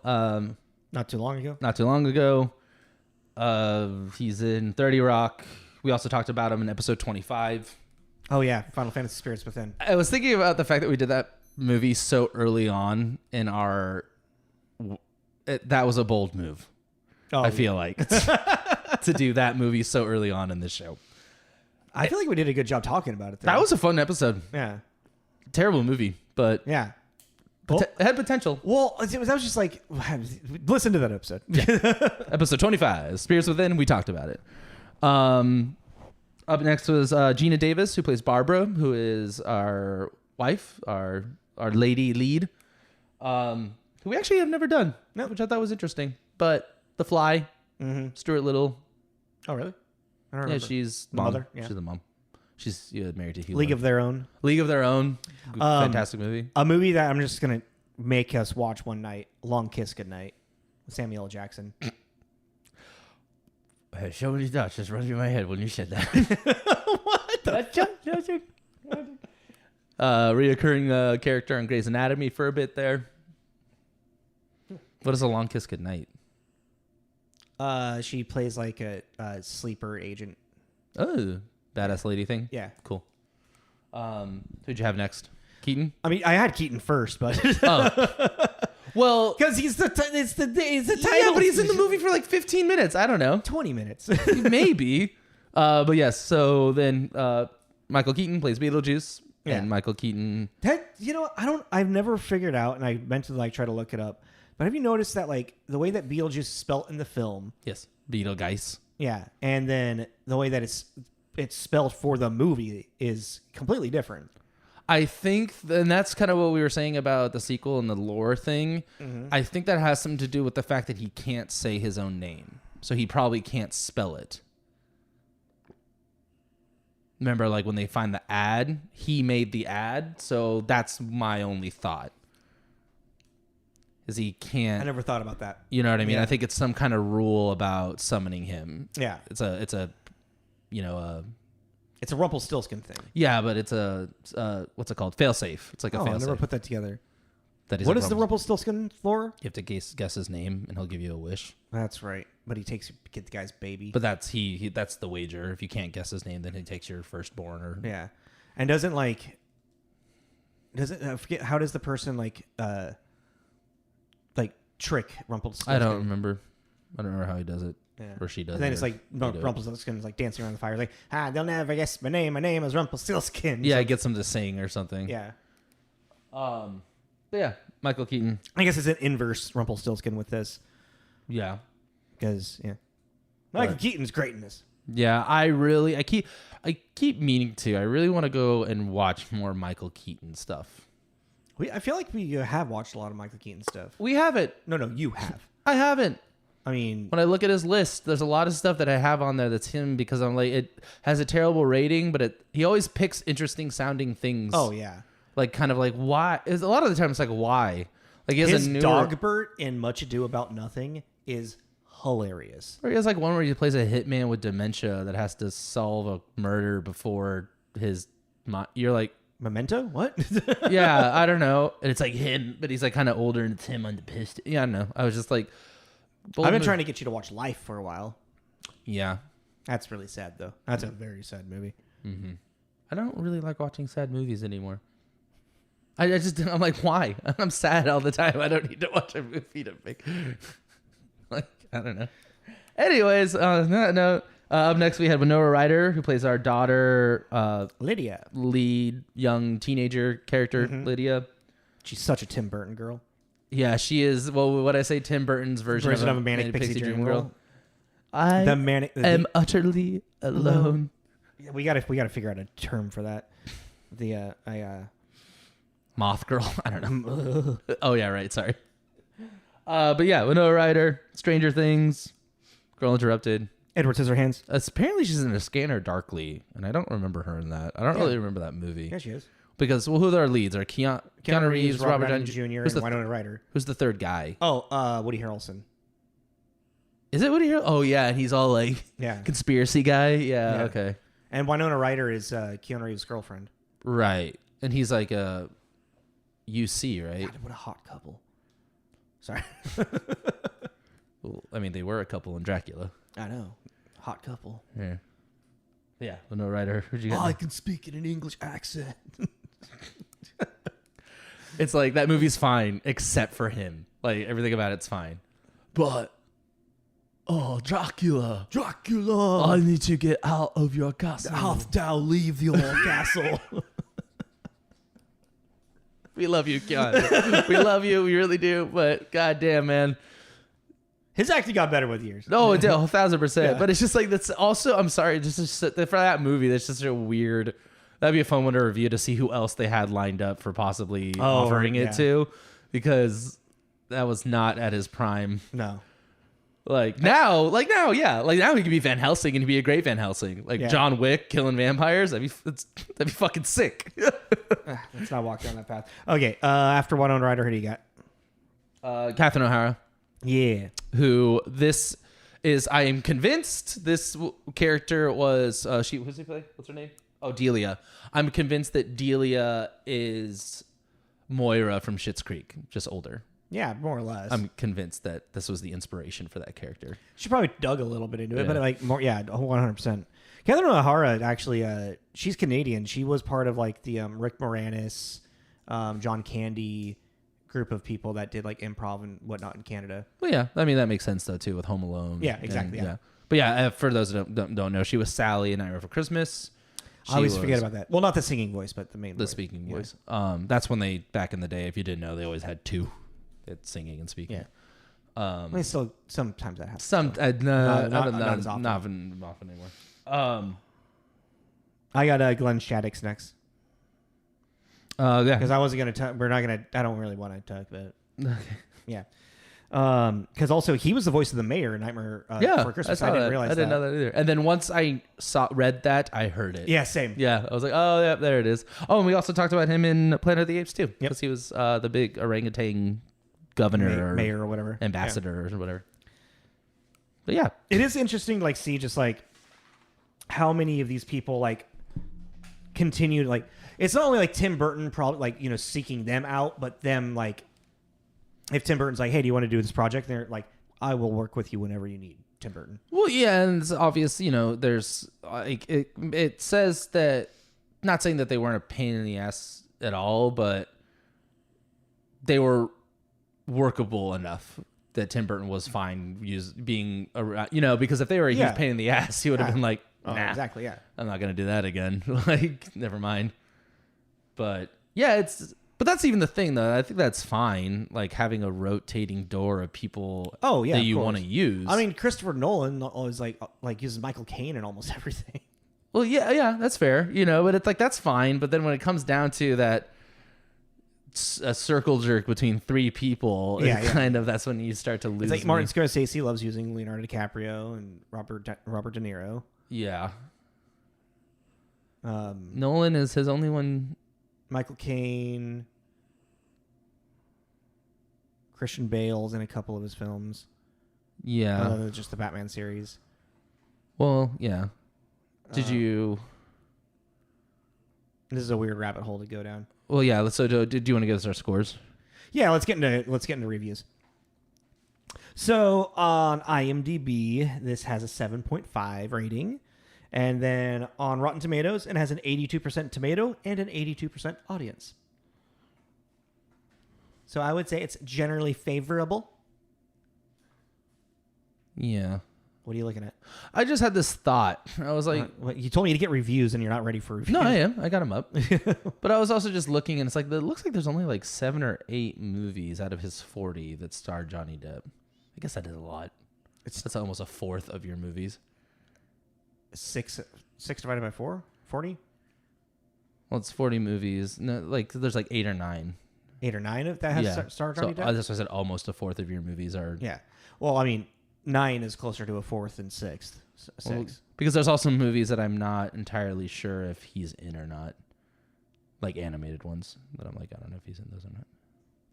[SPEAKER 1] Not too long
[SPEAKER 2] ago. He's in 30 Rock. We also talked about him in episode 25.
[SPEAKER 1] Oh, yeah. Final Fantasy Spirits Within.
[SPEAKER 2] I was thinking about the fact that we did that movie so early on in our... that was a bold move.
[SPEAKER 1] Oh,
[SPEAKER 2] I feel like. To do that movie so early on in this show.
[SPEAKER 1] I feel like we did a good job talking about it, though.
[SPEAKER 2] That was a fun episode.
[SPEAKER 1] Yeah.
[SPEAKER 2] Terrible movie, but...
[SPEAKER 1] Yeah.
[SPEAKER 2] It had potential.
[SPEAKER 1] Well, I was just like... Listen to that episode.
[SPEAKER 2] Yeah. Episode 25, Spirits Within. We talked about it. Up next was Geena Davis, who plays Barbara, who is our wife, our lady lead, who we actually have never done, which I thought was interesting. But The Fly, Stuart Little.
[SPEAKER 1] Oh, really? I don't remember.
[SPEAKER 2] Yeah, she's
[SPEAKER 1] the mother. Yeah.
[SPEAKER 2] She's the mom. She's married to Hugh.
[SPEAKER 1] League of Their Own.
[SPEAKER 2] Fantastic movie.
[SPEAKER 1] A movie that I'm just going to make us watch one night, Long Kiss Goodnight, with Samuel L. Jackson.
[SPEAKER 2] I had so many thoughts just running through my head when you said that.
[SPEAKER 1] What the?
[SPEAKER 2] Reoccurring character on Grey's Anatomy for a bit there. What is A Long Kiss Goodnight?
[SPEAKER 1] She plays like a sleeper agent.
[SPEAKER 2] Oh, badass lady thing.
[SPEAKER 1] Yeah,
[SPEAKER 2] cool. Who'd you have next? Keaton.
[SPEAKER 1] I mean, I had Keaton first, but
[SPEAKER 2] well,
[SPEAKER 1] because he's the title.
[SPEAKER 2] Yeah, but he's in the movie for like 15 minutes. I don't know,
[SPEAKER 1] 20 minutes,
[SPEAKER 2] maybe. But yes. So then, Michael Keaton plays Beetlejuice, and Michael Keaton.
[SPEAKER 1] I've never figured out, and I meant to like try to look it up. But have you noticed that like the way that Beetlejuice is spelt in the film?
[SPEAKER 2] Yes, Beetlejuice.
[SPEAKER 1] Yeah, and then the way that it's spelled for the movie is completely different.
[SPEAKER 2] I think, and that's kind of what we were saying about the sequel and the lore thing. Mm-hmm. I think that has something to do with the fact that he can't say his own name, so he probably can't spell it. Remember, like when they find the ad, he made the ad, so that's my only thought. Is he can't.
[SPEAKER 1] I never thought about that.
[SPEAKER 2] You know what I mean?
[SPEAKER 1] Yeah.
[SPEAKER 2] I think it's some kind of rule about summoning him.
[SPEAKER 1] Yeah,
[SPEAKER 2] it's a
[SPEAKER 1] It's a Rumpelstiltskin thing.
[SPEAKER 2] Yeah, but it's a what's it called? Failsafe. It's like a failsafe.
[SPEAKER 1] I never put that together.
[SPEAKER 2] What
[SPEAKER 1] is the Rumpelstiltskin for?
[SPEAKER 2] You have to guess his name, and he'll give you a wish.
[SPEAKER 1] That's right. But he get the guy's baby.
[SPEAKER 2] But that's that's the wager. If you can't guess his name, then he takes your firstborn. Or
[SPEAKER 1] and doesn't I forget how does the person like trick Rumpelstiltskin?
[SPEAKER 2] I don't remember how he does it. Yeah. Or she does.
[SPEAKER 1] And then it's like Rumpelstiltskin is like dancing around the fire, like they'll never guess my name. My name is Rumpelstiltskin.
[SPEAKER 2] Yeah, it gets them to sing or something.
[SPEAKER 1] Yeah.
[SPEAKER 2] But yeah, Michael Keaton.
[SPEAKER 1] I guess it's an inverse Rumpelstiltskin with this.
[SPEAKER 2] Yeah.
[SPEAKER 1] Because Michael Keaton's great in this.
[SPEAKER 2] Yeah, I keep meaning to. I really want to go and watch more Michael Keaton stuff.
[SPEAKER 1] I feel like we have watched a lot of Michael Keaton stuff.
[SPEAKER 2] We haven't.
[SPEAKER 1] No, you have.
[SPEAKER 2] I haven't.
[SPEAKER 1] I mean,
[SPEAKER 2] when I look at his list, there's a lot of stuff that I have on there that's him because I'm like, it has a terrible rating, but he always picks interesting sounding things.
[SPEAKER 1] Oh yeah,
[SPEAKER 2] like kind of like why? A lot of the time it's like why? Like he has
[SPEAKER 1] his Dogbert in Much Ado About Nothing is hilarious.
[SPEAKER 2] Or he has like one where he plays a hitman with dementia that has to solve a murder before his. You're like,
[SPEAKER 1] Memento? What?
[SPEAKER 2] Yeah, I don't know. And it's like him, but he's like kind of older, and it's him on the piston. Yeah, I don't know. I was just like,
[SPEAKER 1] I've been trying to get you to watch Life for a while.
[SPEAKER 2] Yeah,
[SPEAKER 1] that's really sad though. That's a very sad movie.
[SPEAKER 2] Mm-hmm. I don't really like watching sad movies anymore. I'm like, why? I'm sad all the time. I don't need to watch a movie to make like, I don't know. Anyways, on that note, up next we had Winona Ryder, who plays our daughter,
[SPEAKER 1] Lydia,
[SPEAKER 2] lead young teenager character. Lydia.
[SPEAKER 1] She's such a Tim Burton girl.
[SPEAKER 2] Yeah, she is. Well, what I say, Tim Burton's version of a Manic Pixie Dream Girl. I am utterly alone.
[SPEAKER 1] Yeah, we gotta figure out a term for that.
[SPEAKER 2] Moth girl. I don't know. Oh yeah, right. Sorry. But yeah, Winona Ryder, Stranger Things, Girl Interrupted,
[SPEAKER 1] Edward Scissorhands.
[SPEAKER 2] Apparently she's in A Scanner Darkly, and I don't remember her in that. I don't really remember that movie.
[SPEAKER 1] Yeah, she is.
[SPEAKER 2] Because who are our leads? Are Keanu Reeves, Robert Downey
[SPEAKER 1] Jr., and Winona Ryder.
[SPEAKER 2] Who's the third guy?
[SPEAKER 1] Oh, Woody Harrelson.
[SPEAKER 2] Is it Woody Harrelson? Oh yeah, and he's all like conspiracy guy. Yeah, okay.
[SPEAKER 1] And Winona Ryder is Keanu Reeves' girlfriend.
[SPEAKER 2] Right, and he's like a UC, right?
[SPEAKER 1] God, what a hot couple. Sorry.
[SPEAKER 2] Well, I mean, they were a couple in Dracula.
[SPEAKER 1] I know. Hot couple.
[SPEAKER 2] Yeah. Yeah, Winona Ryder. Who'd you get?
[SPEAKER 1] I can speak in an English accent.
[SPEAKER 2] It's like that movie's fine except for him. Like everything about it's fine. But Dracula, I need to get out of your castle.
[SPEAKER 1] Hath thou leave your castle?
[SPEAKER 2] We love you, Keanu. We love you. We really do. But goddamn, man.
[SPEAKER 1] His acting got better with years.
[SPEAKER 2] No, it did 1,000%. Yeah. But it's just like, that's also, I'm sorry, just for that movie, that's just a weird, that'd be a fun one to review to see who else they had lined up for possibly offering it to, because that was not at his prime.
[SPEAKER 1] No.
[SPEAKER 2] Like now, yeah. Like now he could be Van Helsing and he'd be a great Van Helsing. Like John Wick killing vampires. That'd be fucking sick.
[SPEAKER 1] Let's not walk down that path. Okay, after Winona Ryder, who do you
[SPEAKER 2] got? Catherine O'Hara.
[SPEAKER 1] Yeah.
[SPEAKER 2] Who this is, I am convinced this character was, who's he play? What's her name? Oh, Delia. I'm convinced that Delia is Moira from Schitt's Creek, just older.
[SPEAKER 1] Yeah, more or less.
[SPEAKER 2] I'm convinced that this was the inspiration for that character.
[SPEAKER 1] She probably dug a little bit into it, but like more, 100%. Catherine O'Hara, actually, she's Canadian. She was part of like the Rick Moranis, John Candy group of people that did like improv and whatnot in Canada.
[SPEAKER 2] Well, yeah, I mean that makes sense though too with Home Alone.
[SPEAKER 1] Yeah, exactly.
[SPEAKER 2] And, but yeah, for those that don't know, she was Sally in Nightmare for Christmas.
[SPEAKER 1] I always forget about that. Well, not the singing voice, but the voice.
[SPEAKER 2] Speaking voice. That's when they back in the day. If you didn't know, they always had two. It's singing and speaking.
[SPEAKER 1] Yeah. I mean, still sometimes that happens.
[SPEAKER 2] Not as often anymore.
[SPEAKER 1] I got Glenn Shaddix next.
[SPEAKER 2] Yeah.
[SPEAKER 1] Because I wasn't gonna talk. We're not gonna. I don't really want to talk about it. Okay. Yeah. Because also he was the voice of the mayor in Nightmare for Christmas. I didn't realize that.
[SPEAKER 2] I didn't know that either. And then once I read that, I heard it.
[SPEAKER 1] Yeah, same.
[SPEAKER 2] Yeah, I was like, oh yeah, there it is. Oh, and we also talked about him in Planet of the Apes too, because he was the big orangutan governor,
[SPEAKER 1] mayor or whatever,
[SPEAKER 2] ambassador or whatever. But yeah,
[SPEAKER 1] it is interesting to like see just like how many of these people like continue to like. It's not only like Tim Burton probably like seeking them out, but them like if Tim Burton's like, hey, do you want to do this project? They're like, I will work with you whenever you need, Tim Burton.
[SPEAKER 2] Well, yeah, and it's obvious, there's like it says that, not saying that they weren't a pain in the ass at all, but they were workable enough that Tim Burton was fine being around, because if they were a huge pain in the ass, he would have been like, nah,
[SPEAKER 1] exactly, yeah,
[SPEAKER 2] I'm not gonna do that again. Like, never mind. But yeah, but that's even the thing though. I think that's fine. Like having a rotating door of people that you want to use.
[SPEAKER 1] I mean, Christopher Nolan always like uses Michael Caine in almost everything.
[SPEAKER 2] Well, yeah, that's fair. But it's like that's fine. But then when it comes down to that, a circle jerk between three people, kind of that's when you start to lose.
[SPEAKER 1] It's like Martin Scorsese loves using Leonardo DiCaprio and Robert De Niro.
[SPEAKER 2] Yeah. Nolan is his only one.
[SPEAKER 1] Michael Caine, Christian Bale's in a couple of his films.
[SPEAKER 2] Yeah.
[SPEAKER 1] Just the Batman series.
[SPEAKER 2] Well, yeah. Did you...
[SPEAKER 1] This is a weird rabbit hole to go down.
[SPEAKER 2] Well, yeah. So do you want to give us our scores?
[SPEAKER 1] Yeah, let's get into reviews. So on IMDb, this has a 7.5 rating. And then on Rotten Tomatoes, it has an 82% tomato and an 82% audience. So I would say it's generally favorable.
[SPEAKER 2] Yeah.
[SPEAKER 1] What are you looking at?
[SPEAKER 2] I just had this thought. I was like...
[SPEAKER 1] well, you told me to get reviews and you're not ready for reviews.
[SPEAKER 2] No, I am. I got them up. But I was also just looking and it's like, it looks like there's only like 7 or 8 movies out of his 40 that star Johnny Depp. I guess that is a lot. That's almost a fourth of your movies.
[SPEAKER 1] 6 divided by 4? 40?
[SPEAKER 2] Well, it's 40 movies. No, like there's like 8 or 9.
[SPEAKER 1] 8 or 9 of that has star Johnny Depp?
[SPEAKER 2] That's why I said almost a fourth of your movies are...
[SPEAKER 1] Yeah. Well, I mean, 9 is closer to a fourth than 6th. 6.
[SPEAKER 2] Well, because there's also movies that I'm not entirely sure if he's in or not. Like animated ones that I'm like, I don't know if he's in those or not.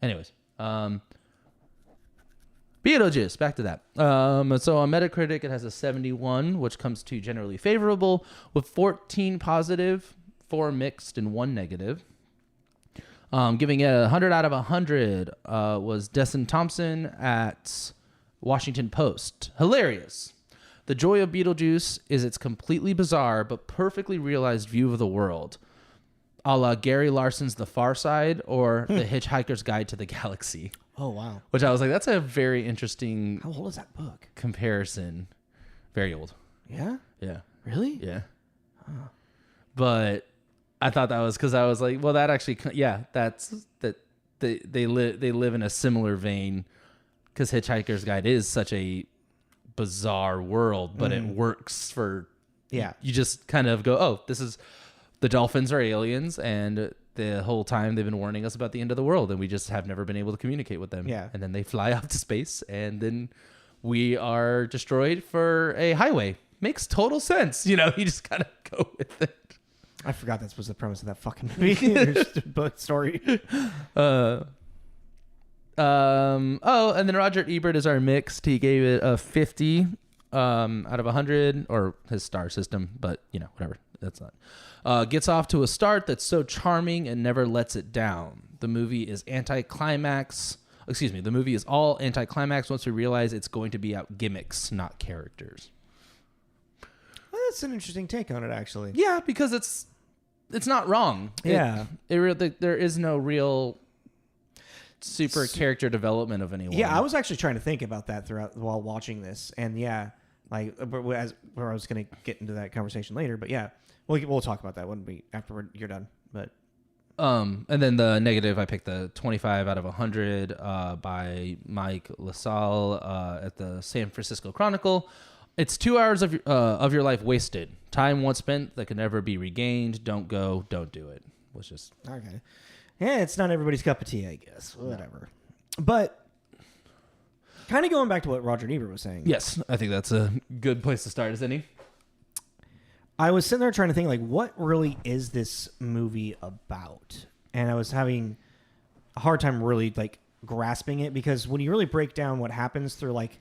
[SPEAKER 2] Anyways. Beetlejuice, back to that. So on Metacritic, it has a 71, which comes to generally favorable, with 14 positive, 4 mixed, and 1 negative. Giving it 100 out of 100 was Desson Thompson at Washington Post. Hilarious. The joy of Beetlejuice is its completely bizarre but perfectly realized view of the world, a la Gary Larson's The Far Side or The Hitchhiker's Guide to the Galaxy.
[SPEAKER 1] Oh, wow.
[SPEAKER 2] Which I was like, that's a very interesting...
[SPEAKER 1] How old is that book?
[SPEAKER 2] Comparison. Very old.
[SPEAKER 1] Yeah?
[SPEAKER 2] Yeah.
[SPEAKER 1] Really?
[SPEAKER 2] Yeah. Huh. But I thought that was because I was like, well, that actually... Yeah, that's... that they live in a similar vein because Hitchhiker's Guide is such a bizarre world, but it works for...
[SPEAKER 1] Yeah.
[SPEAKER 2] You just kind of go, oh, this is... The dolphins are aliens, and the whole time they've been warning us about the end of the world, and we just have never been able to communicate with them.
[SPEAKER 1] Yeah.
[SPEAKER 2] And then they fly off to space, and then we are destroyed for a highway. Makes total sense. You know, you just gotta go with it.
[SPEAKER 1] I forgot that was the premise of that fucking movie. Book story.
[SPEAKER 2] Oh, and then Roger Ebert is our mixed. He gave it a 50 out of 100, or his star system, but you know, whatever. That's not. Gets off to a start that's so charming and never lets it down. The movie is anticlimax. Excuse me. The movie is all anticlimax once we realize it's going to be about gimmicks, not characters.
[SPEAKER 1] Well, that's an interesting take on it, actually.
[SPEAKER 2] Yeah, because it's not wrong.
[SPEAKER 1] Yeah.
[SPEAKER 2] There is no real super character development of anyone.
[SPEAKER 1] Yeah, I was actually trying to think about that while watching this, and yeah, like where I was going to get into that conversation later, but yeah. We'll talk about that when after you're done. But
[SPEAKER 2] and then the negative, I picked the 25 out of 100 by Mike LaSalle at the San Francisco Chronicle. It's 2 hours of your life wasted. Time once spent that can never be regained. Don't go. Don't do it. Was just
[SPEAKER 1] okay. Yeah, it's not everybody's cup of tea, I guess. Whatever. But kind of going back to what Roger Ebert was saying.
[SPEAKER 2] Yes, I think that's a good place to start, isn't he?
[SPEAKER 1] I was sitting there trying to think, like, what really is this movie about? And I was having a hard time really, like, grasping it, because when you really break down what happens through, like,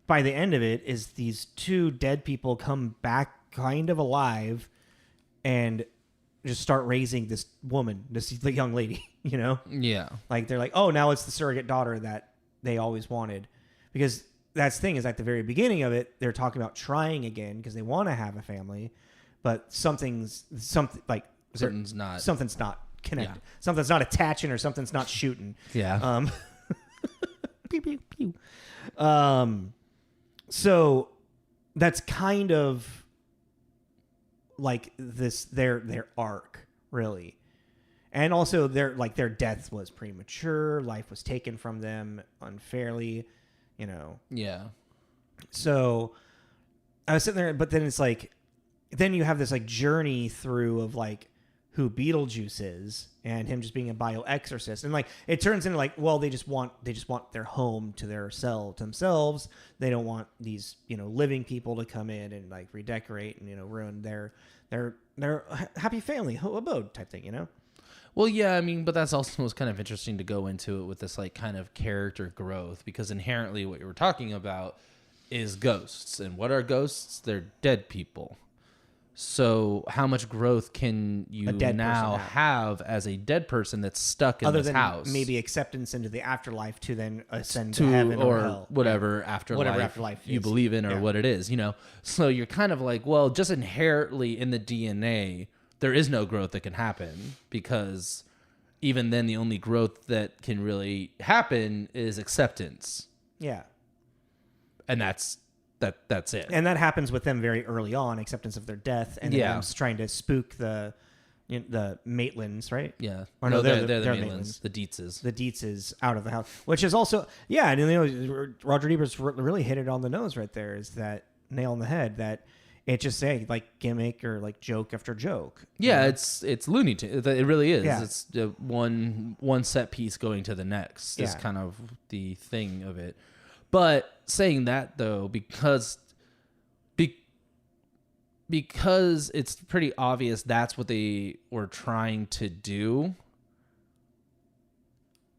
[SPEAKER 1] by the end of it is these 2 dead people come back kind of alive and just start raising this woman, the young lady, you know?
[SPEAKER 2] Yeah.
[SPEAKER 1] Like, they're like, oh, now it's the surrogate daughter that they always wanted. Because... that's the thing is at the very beginning of it, they're talking about trying again because they want to have a family, but something's not connected. Yeah. Something's not attaching or something's not shooting.
[SPEAKER 2] Yeah.
[SPEAKER 1] Pew, pew, pew. So that's kind of like their arc, really. And also their death was premature, life was taken from them unfairly. You know.
[SPEAKER 2] Yeah.
[SPEAKER 1] So I was sitting there, but then it's like, then you have this like journey through of like who Beetlejuice is and him just being a bio-exorcist, and like it turns into like, well, they just want their home to themselves. They don't want these living people to come in and like redecorate and ruin their happy family abode type thing.
[SPEAKER 2] Well, yeah, I mean, but that's also what's kind of interesting to go into it with this like kind of character growth, because inherently what you were talking about is ghosts. And what are ghosts? They're dead people. So how much growth can you now have as a dead person that's stuck in this house?
[SPEAKER 1] Maybe acceptance into the afterlife to then ascend to heaven or hell.
[SPEAKER 2] Whatever afterlife you believe in or what it is, you know? So you're kind of like, well, just inherently in the DNA, there is no growth that can happen, because even then the only growth that can really happen is acceptance.
[SPEAKER 1] Yeah.
[SPEAKER 2] And that's it.
[SPEAKER 1] And that happens with them very early on, acceptance of their death, and them trying to spook the Maitlands, right?
[SPEAKER 2] Yeah.
[SPEAKER 1] Or
[SPEAKER 2] no, they're the Maitlands. The Dietzes.
[SPEAKER 1] The Dietzes out of the house, which is also, and you know, Roger Ebert's really hit it on the nose right there, is that nail on the head, that it just like gimmick or like joke after joke.
[SPEAKER 2] Yeah, you know? It's Looney Tunes. It really is. Yeah. It's one set piece going to the next. Is kind of the thing of it. But saying that, though, because it's pretty obvious that's what they were trying to do,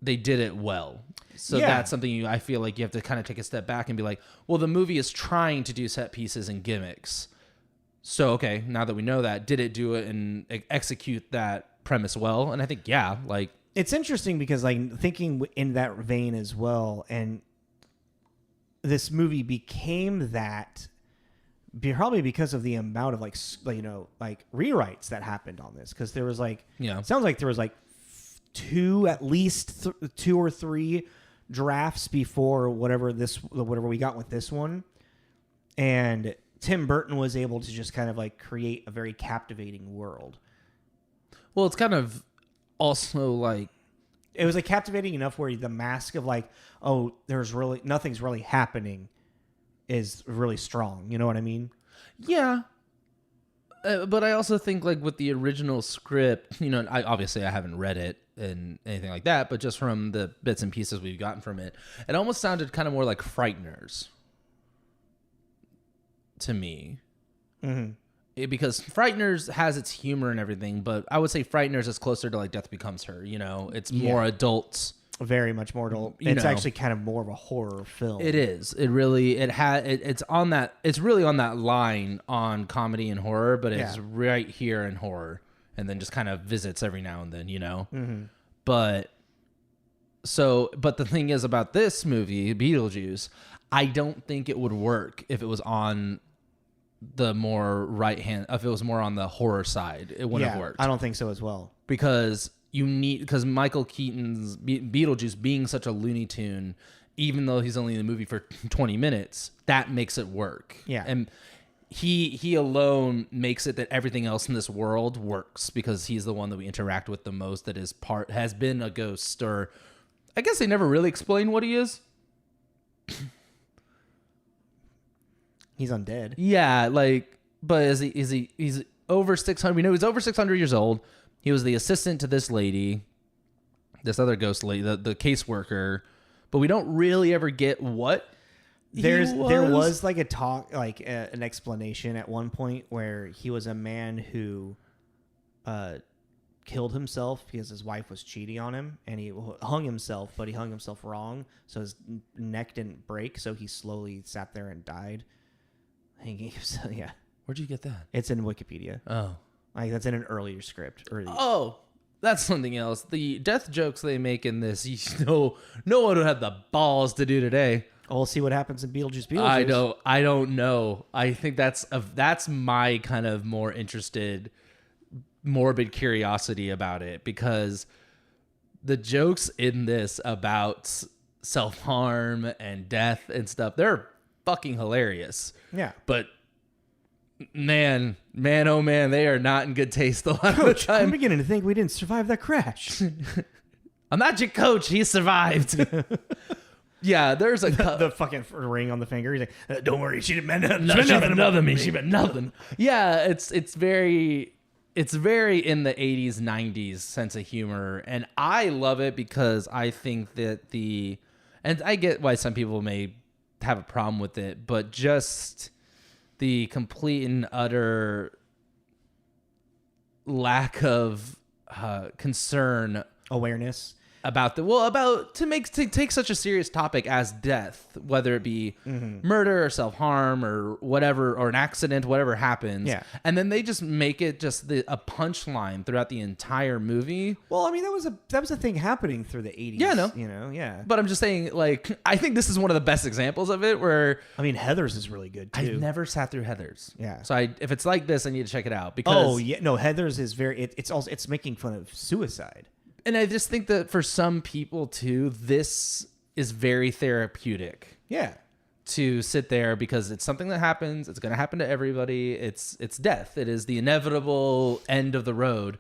[SPEAKER 2] they did it well. So that's something I feel like you have to kind of take a step back and be like, well, the movie is trying to do set pieces and gimmicks. So, okay, now that we know that, did it do it and execute that premise well? And I think, like...
[SPEAKER 1] It's interesting because, like, thinking in that vein as well, and... this movie became that probably because of the amount of like rewrites that happened on this, because there was sounds like there was like at least two or three drafts before whatever we got with this one, and Tim Burton was able to just kind of like create a very captivating world.
[SPEAKER 2] Well, it's kind of also like,
[SPEAKER 1] it was like captivating enough where the mask of like, oh, there's really nothing's really happening is really strong. You know what I mean?
[SPEAKER 2] Yeah. But I also think like with the original script, you know, I haven't read it and anything like that, but just from the bits and pieces we've gotten from it, it almost sounded kind of more like Frighteners to me. Mm-hmm. Because Frighteners has its humor and everything, but I would say Frighteners is closer to like Death Becomes Her. You know, it's more adults,
[SPEAKER 1] very much more adult. It's actually kind of more of a horror film.
[SPEAKER 2] It is. It really. It's on that. It's really on that line on comedy and horror, but it's right here in horror, and then just kind of visits every now and then. You know, but the thing is about this movie, Beetlejuice, I don't think it would work if it was on the more right hand, if it was more on the horror side, it wouldn't have worked.
[SPEAKER 1] I don't think so as well,
[SPEAKER 2] because Michael Keaton's Beetlejuice being such a Looney Tune, even though he's only in the movie for 20 minutes, that makes it work. And he alone makes it that everything else in this world works, because he's the one that we interact with the most, that has been a ghost, or I guess they never really explain what he is.
[SPEAKER 1] He's undead.
[SPEAKER 2] Yeah, like, but he's over 600. We know he's over 600 years old. He was the assistant to this lady, this other ghost lady, the caseworker, but we don't really ever get what
[SPEAKER 1] there was like a talk, like an explanation at one point where he was a man who killed himself because his wife was cheating on him, and he hung himself, but he hung himself wrong, so his neck didn't break, so he slowly sat there and died. Yeah.
[SPEAKER 2] Where'd you get that?
[SPEAKER 1] It's in Wikipedia.
[SPEAKER 2] Oh.
[SPEAKER 1] Like, that's in an earlier script.
[SPEAKER 2] Oh, that's something else. The death jokes they make in this, no one would have the balls to do today.
[SPEAKER 1] We'll see what happens in Beetlejuice Beetlejuice.
[SPEAKER 2] I don't know. I think that's my kind of more interested, morbid curiosity about it, because the jokes in this about self-harm and death and stuff, they're fucking hilarious.
[SPEAKER 1] Yeah.
[SPEAKER 2] But man, oh man, they are not in good taste a lot of the time.
[SPEAKER 1] I'm beginning to think we didn't survive that crash.
[SPEAKER 2] I'm not your coach. He survived. Yeah, there's
[SPEAKER 1] the fucking ring on the finger. He's like, don't worry, she didn't mean nothing.
[SPEAKER 2] She meant nothing to me. She meant nothing. Yeah, it's very in the 80s, 90s sense of humor, and I love it because I think that and I get why some people may have a problem with it, but just the complete and utter lack of concern,
[SPEAKER 1] awareness.
[SPEAKER 2] about to take such a serious topic as death, whether it be murder or self-harm or whatever, or an accident, whatever happens.
[SPEAKER 1] Yeah.
[SPEAKER 2] And then they just make it just a punchline throughout the entire movie.
[SPEAKER 1] Well, I mean, that was a thing happening through the 80s.
[SPEAKER 2] Yeah, I know.
[SPEAKER 1] You know, yeah.
[SPEAKER 2] But I'm just saying, like, I think this is one of the best examples of it where
[SPEAKER 1] I mean, Heathers is really good too.
[SPEAKER 2] I've never sat through Heathers.
[SPEAKER 1] Yeah.
[SPEAKER 2] So if it's like this, I need to check it out because
[SPEAKER 1] Oh yeah, no, Heathers is it's making fun of suicide.
[SPEAKER 2] And I just think that for some people too, this is very therapeutic.
[SPEAKER 1] Yeah.
[SPEAKER 2] To sit there because it's something that happens. It's going to happen to everybody. It's death. It is the inevitable end of the road.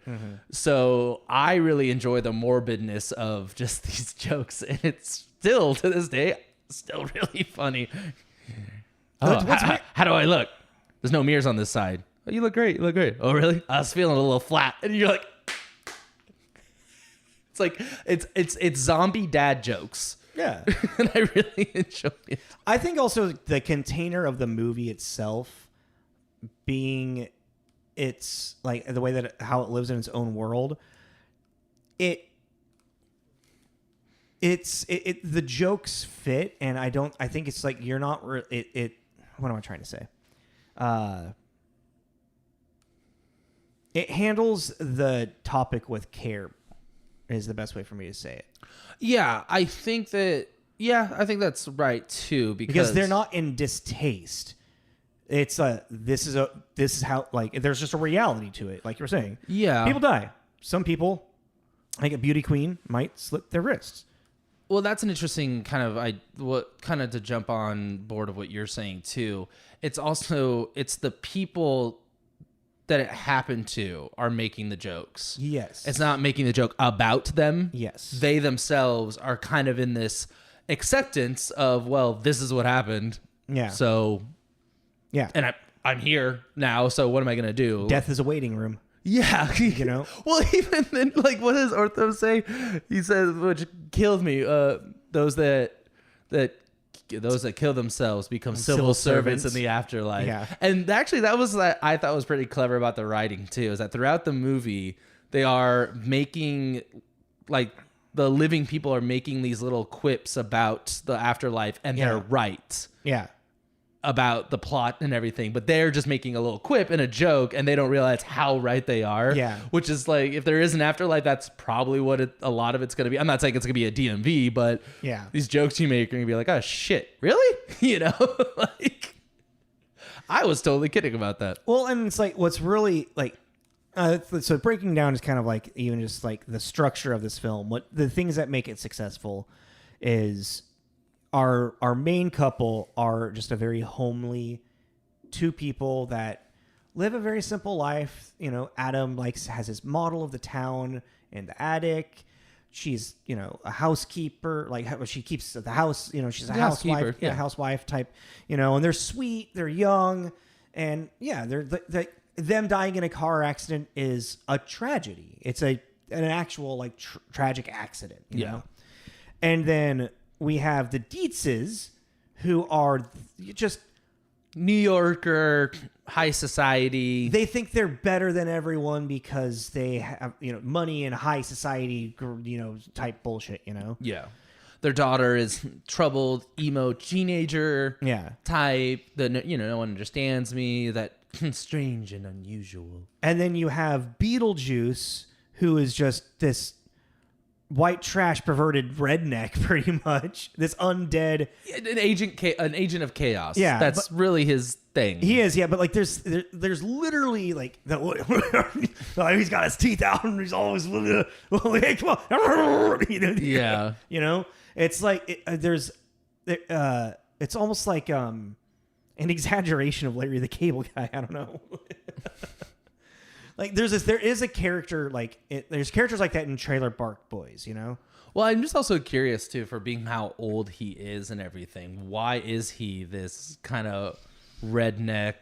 [SPEAKER 2] So I really enjoy the morbidness of just these jokes, and it's still to this day still really funny. How do I look? There's no mirrors on this side. Oh, you look great. You look great. Oh, really? I was feeling a little flat, and you're like. It's like it's zombie dad jokes.
[SPEAKER 1] Yeah.
[SPEAKER 2] And I really enjoy it.
[SPEAKER 1] I think also the container of the movie itself being it's like the way that how it lives in its own world. The jokes fit, and I think it's like you're not what am I trying to say? It handles the topic with care. Is the best way for me to say it.
[SPEAKER 2] Yeah, I think that's right too
[SPEAKER 1] because they're not in distaste. It's this is how, like, there's just a reality to it, like you were saying.
[SPEAKER 2] Yeah,
[SPEAKER 1] people die. Some people, like a beauty queen, might slit their wrists.
[SPEAKER 2] Well, that's an interesting kind of to jump on board of what you're saying too. It's the people that it happened to are making the jokes.
[SPEAKER 1] Yes.
[SPEAKER 2] It's not making the joke about them.
[SPEAKER 1] Yes.
[SPEAKER 2] They themselves are kind of in this acceptance of, well, this is what happened.
[SPEAKER 1] Yeah.
[SPEAKER 2] So,
[SPEAKER 1] yeah.
[SPEAKER 2] And I'm here now, so what am I going to do?
[SPEAKER 1] Death is a waiting room.
[SPEAKER 2] Yeah.
[SPEAKER 1] You know?
[SPEAKER 2] Well, even then, like, what does Ortho say? He says, which killed me, those that kill themselves become civil servants in the afterlife.
[SPEAKER 1] Yeah.
[SPEAKER 2] And actually that was I thought was pretty clever about the writing too, is that throughout the movie they are making, like, the living people are making these little quips about the afterlife, and they're right.
[SPEAKER 1] Yeah. About
[SPEAKER 2] the plot and everything, but they're just making a little quip and a joke, and they don't realize how right they are.
[SPEAKER 1] Yeah.
[SPEAKER 2] Which is like, if there is an afterlife, that's probably what a lot of it's going to be. I'm not saying it's going to be a DMV, but these jokes you make are going to be like, oh shit, really? You know, like, I was totally kidding about that.
[SPEAKER 1] Well, and it's like, what's really like, so breaking down is kind of like even just like the structure of this film. What the things that make it successful is our main couple are just a very homely two people that live a very simple life. You know, Adam has his model of the town in the attic. She's, you know, a housekeeper, like she keeps the house, you know, she's a housewife, housewife type, you know, and they're sweet, they're young, and them dying in a car accident is a tragedy. It's an actual like tragic accident, you know? And then we have the Dietzes, who are just
[SPEAKER 2] New Yorker, high society.
[SPEAKER 1] They think they're better than everyone because they have, you know, money and high society, you know, type bullshit, you know?
[SPEAKER 2] Yeah. Their daughter is troubled, emo teenager type. That, you know, no one understands me. That strange and unusual. And
[SPEAKER 1] then you have Beetlejuice, who is just this white trash perverted redneck, pretty much. This undead,
[SPEAKER 2] an agent of chaos.
[SPEAKER 1] Yeah,
[SPEAKER 2] that's really his thing.
[SPEAKER 1] He is, yeah. But like, there's literally like he's got his teeth out and he's always hey, come on, you know,
[SPEAKER 2] yeah.
[SPEAKER 1] You know, it's like it's almost like an exaggeration of Larry the Cable Guy. I don't know. Like there is a character like there's characters like that in Trailer Park Boys, you know.
[SPEAKER 2] Well, I'm just also curious too, for being how old he is and everything. Why is he this kind of redneck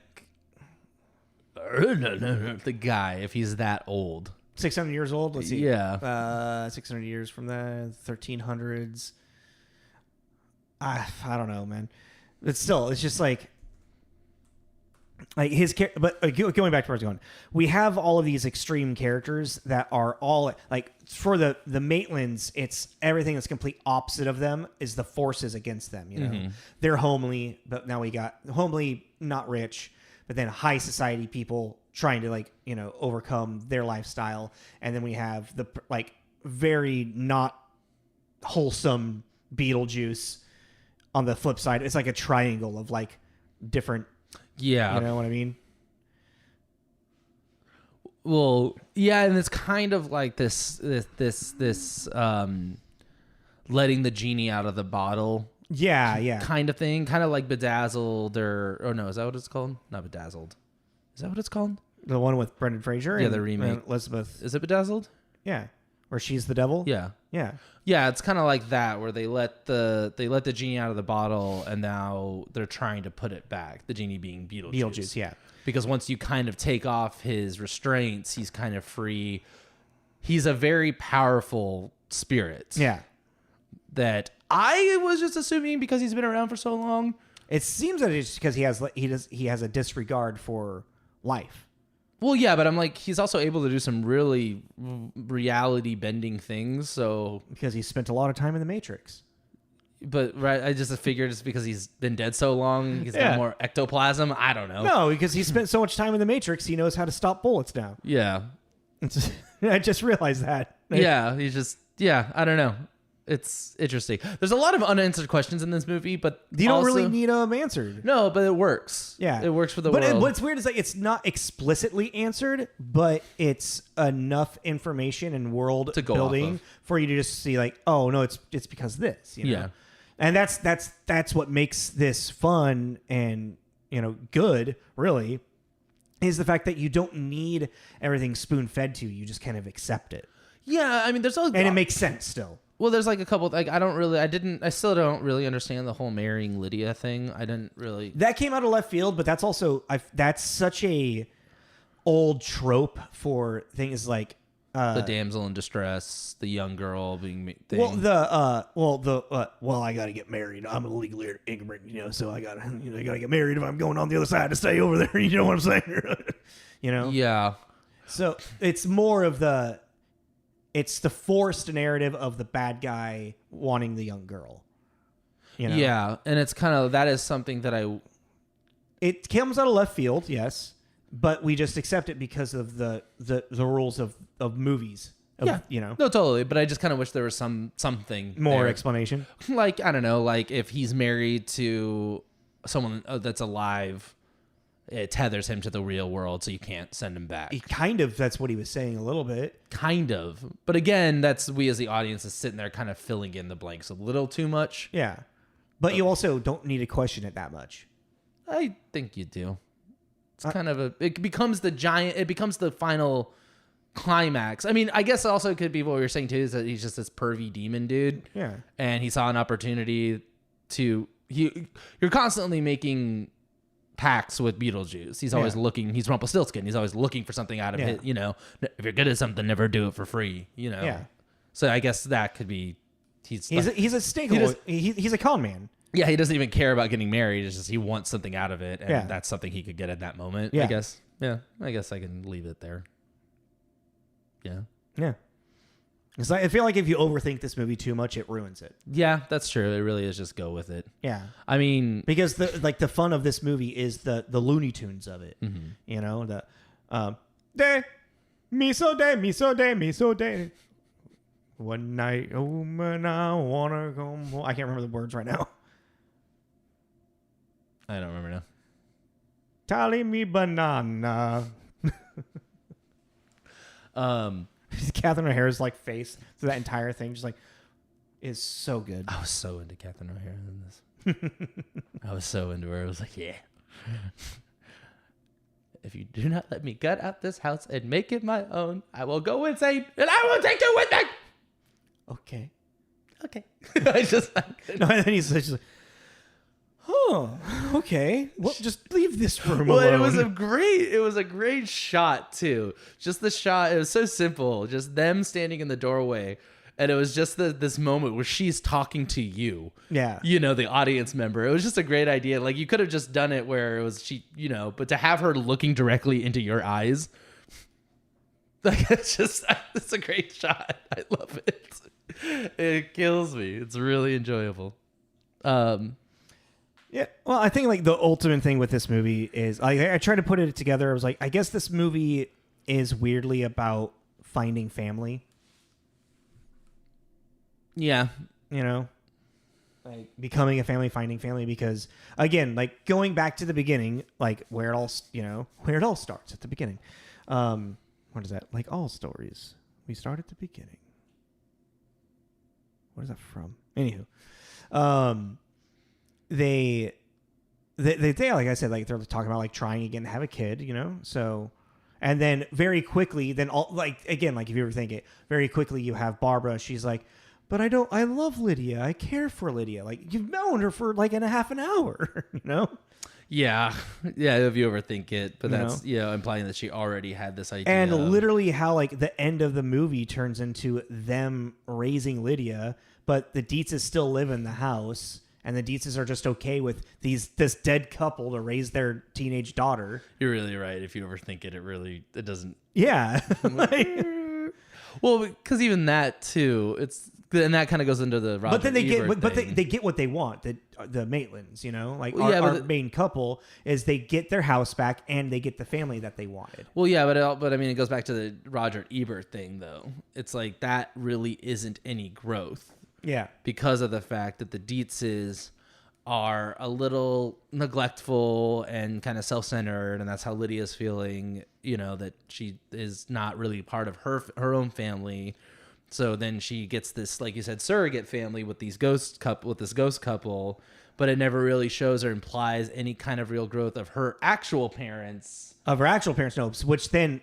[SPEAKER 2] the guy if he's that old?
[SPEAKER 1] 600 years old. Let's see.
[SPEAKER 2] Yeah.
[SPEAKER 1] 600 years from the 1300s. I don't know, man. But still, it's just like like but going back to where I was going, we have all of these extreme characters that are all like, for the Maitlands, it's everything that's complete opposite of them is the forces against them. You know, they're homely, but now we got homely, not rich, but then high society people trying to, like, you know, overcome their lifestyle, and then we have the like very not wholesome Beetlejuice on the flip side. It's like a triangle of like different.
[SPEAKER 2] Yeah.
[SPEAKER 1] You know what I mean?
[SPEAKER 2] Well, yeah, and it's kind of like this letting the genie out of the bottle.
[SPEAKER 1] Yeah.
[SPEAKER 2] Kind of thing. Kind of like Bedazzled or no, is that what it's called? Not Bedazzled. Is that what it's called?
[SPEAKER 1] The one with Brendan Fraser?
[SPEAKER 2] Yeah,
[SPEAKER 1] and,
[SPEAKER 2] the remake.
[SPEAKER 1] and Elizabeth.
[SPEAKER 2] Is it Bedazzled?
[SPEAKER 1] Yeah. Where she's the devil?
[SPEAKER 2] Yeah.
[SPEAKER 1] Yeah.
[SPEAKER 2] Yeah, it's kind of like that, where they let the genie out of the bottle, and now they're trying to put it back. The genie being Beetlejuice.
[SPEAKER 1] Yeah.
[SPEAKER 2] Because once you kind of take off his restraints, he's kind of free. He's a very powerful spirit.
[SPEAKER 1] Yeah.
[SPEAKER 2] That I was just assuming because he's been around for so long.
[SPEAKER 1] It seems that it's because he has a disregard for life.
[SPEAKER 2] Well, yeah, but I'm like, he's also able to do some really reality bending things. So
[SPEAKER 1] Because he spent a lot of time in the Matrix.
[SPEAKER 2] But right, I just figured it's because he's been dead so long. He's got more ectoplasm. I don't know.
[SPEAKER 1] No, because he spent so much time in the Matrix, he knows how to stop bullets now.
[SPEAKER 2] Yeah.
[SPEAKER 1] I just realized that.
[SPEAKER 2] Yeah, I don't know. It's interesting. There's a lot of unanswered questions in this movie, but
[SPEAKER 1] You don't really need them answered.
[SPEAKER 2] No, but it works.
[SPEAKER 1] Yeah.
[SPEAKER 2] It works for the
[SPEAKER 1] world.
[SPEAKER 2] world.
[SPEAKER 1] But what's weird is like it's not explicitly answered, but it's enough information and world
[SPEAKER 2] to go
[SPEAKER 1] building for you to just see like, oh no, it's because of this. You know?
[SPEAKER 2] Yeah.
[SPEAKER 1] And that's what makes this fun and, you know, good, really, is the fact that you don't need everything spoon-fed to you. You just kind of accept it.
[SPEAKER 2] Yeah, I mean, there's
[SPEAKER 1] and it makes sense still.
[SPEAKER 2] Well, there's like a couple, like I still don't really understand the whole marrying Lydia thing. I didn't really.
[SPEAKER 1] That came out of left field, but that's also, that's such a old trope for things like,
[SPEAKER 2] the damsel in distress, the young girl being thing.
[SPEAKER 1] Well, I gotta get married. I'm legally ignorant, you know, so I gotta get married if I'm going on the other side to stay over there. You know what I'm saying? You know?
[SPEAKER 2] Yeah.
[SPEAKER 1] So it's more of it's the forced narrative of the bad guy wanting the young girl. You know?
[SPEAKER 2] Yeah, and it's kind of, that is something that
[SPEAKER 1] it comes out of left field, yes, but we just accept it because of the rules of movies.
[SPEAKER 2] Yeah,
[SPEAKER 1] you know,
[SPEAKER 2] no, totally. But I just kind of wish there was something
[SPEAKER 1] more
[SPEAKER 2] there.
[SPEAKER 1] explanation.
[SPEAKER 2] Like, I don't know, like if he's married to someone that's alive, it tethers him to the real world, so you can't send him back.
[SPEAKER 1] That's what he was saying a little bit.
[SPEAKER 2] Kind of. But again, that's we as the audience is sitting there kind of filling in the blanks a little too much.
[SPEAKER 1] Yeah. But you also don't need to question it that much.
[SPEAKER 2] I think you do. It's kind of it becomes the final climax. I mean, I guess also could be what you're saying too, is that he's just this pervy demon dude.
[SPEAKER 1] Yeah.
[SPEAKER 2] And he saw an opportunity you're constantly making pacts with Beetlejuice. He's always looking, he's Rumpelstiltskin. He's always looking for something out of it, you know. If you're good at something, never do it for free, you know.
[SPEAKER 1] Yeah.
[SPEAKER 2] So I guess that could be he's
[SPEAKER 1] a stakeholder. He's a con man.
[SPEAKER 2] Yeah, he doesn't even care about getting married. It's just he wants something out of it, and that's something he could get at that moment.
[SPEAKER 1] Yeah.
[SPEAKER 2] I guess. Yeah, I guess I can leave it there. Yeah.
[SPEAKER 1] Yeah. Because I feel like if you overthink this movie too much, it ruins it.
[SPEAKER 2] Yeah, that's true. It really is just go with it.
[SPEAKER 1] Yeah.
[SPEAKER 2] I mean,
[SPEAKER 1] because the fun of this movie is the Looney Tunes of it.
[SPEAKER 2] Mm-hmm.
[SPEAKER 1] You know, day, miso day, miso day, miso day. One night, oh man, I wanna go home. I can't remember the words right now.
[SPEAKER 2] I don't remember now.
[SPEAKER 1] Tally me banana. Catherine O'Hara's like face through that entire thing, just like, is so good.
[SPEAKER 2] I was so into Catherine O'Hara in this. I was so into her. I was like, yeah. If you do not let me gut out this house and make it my own, I will go insane and I will take you with me.
[SPEAKER 1] Okay.
[SPEAKER 2] I just
[SPEAKER 1] no, and then he's just like, oh, okay. Well, just leave this room alone.
[SPEAKER 2] It was a great shot too. Just the shot, it was so simple. Just them standing in the doorway, And it was just this moment where she's talking to you.
[SPEAKER 1] Yeah.
[SPEAKER 2] You know, the audience member. It was just a great idea. Like, you could have just done it where it was she, you know, but to have her looking directly into your eyes, like, it's a great shot. I love it. It kills me. It's really enjoyable.
[SPEAKER 1] Yeah. Well, I think like the ultimate thing with this movie is I tried to put it together. I was like, I guess this movie is weirdly about finding family.
[SPEAKER 2] Yeah.
[SPEAKER 1] You know, like becoming a family, finding family, because again, like going back to the beginning, like where it all starts at the beginning. What is that? Like all stories, we start at the beginning. What is that from? Anywho, they like I said, like they're talking about like trying again to have a kid, you know. So, and then very quickly, then all like again, like if you ever think it, very quickly you have Barbara. She's like, but I love Lydia. I care for Lydia. Like you've known her for like in a half an hour, you know.
[SPEAKER 2] Yeah. Yeah, if you overthink it. But that's, you know, implying that she already had this idea.
[SPEAKER 1] And literally how, like, the end of the movie turns into them raising Lydia, but the Dietzes still live in the house, and the Dietzes are just okay with this dead couple to raise their teenage daughter.
[SPEAKER 2] You're really right. If you overthink it, it doesn't...
[SPEAKER 1] Yeah.
[SPEAKER 2] Well, because even that, too, and that kind of goes into the Roger
[SPEAKER 1] But then they
[SPEAKER 2] Ebert
[SPEAKER 1] get,
[SPEAKER 2] thing.
[SPEAKER 1] they get what they want. The Maitlands, you know, like
[SPEAKER 2] Well,
[SPEAKER 1] our main couple is they get their house back and they get the family that they wanted.
[SPEAKER 2] Well, yeah, but I mean, it goes back to the Roger Ebert thing, though. It's like that really isn't any growth.
[SPEAKER 1] Yeah,
[SPEAKER 2] because of the fact that the Dietzes are a little neglectful and kind of self-centered, and that's how Lydia's feeling. You know, that she is not really part of her own family. So then she gets this, like you said, surrogate family with this ghost couple, but it never really shows or implies any kind of real growth of her actual parents.
[SPEAKER 1] No. Which then,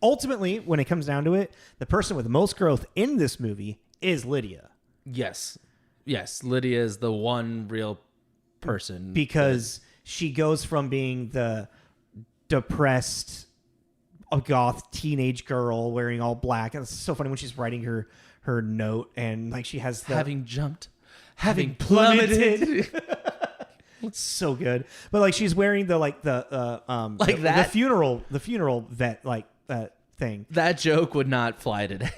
[SPEAKER 1] ultimately, when it comes down to it, the person with the most growth in this movie is Lydia.
[SPEAKER 2] Yes. Lydia is the one real person.
[SPEAKER 1] Because she goes from being the depressed a goth teenage girl wearing all black. And it's so funny when she's writing her note and like she has the having plummeted. It's so good. But like she's wearing the funeral vet like thing.
[SPEAKER 2] That joke would not fly today.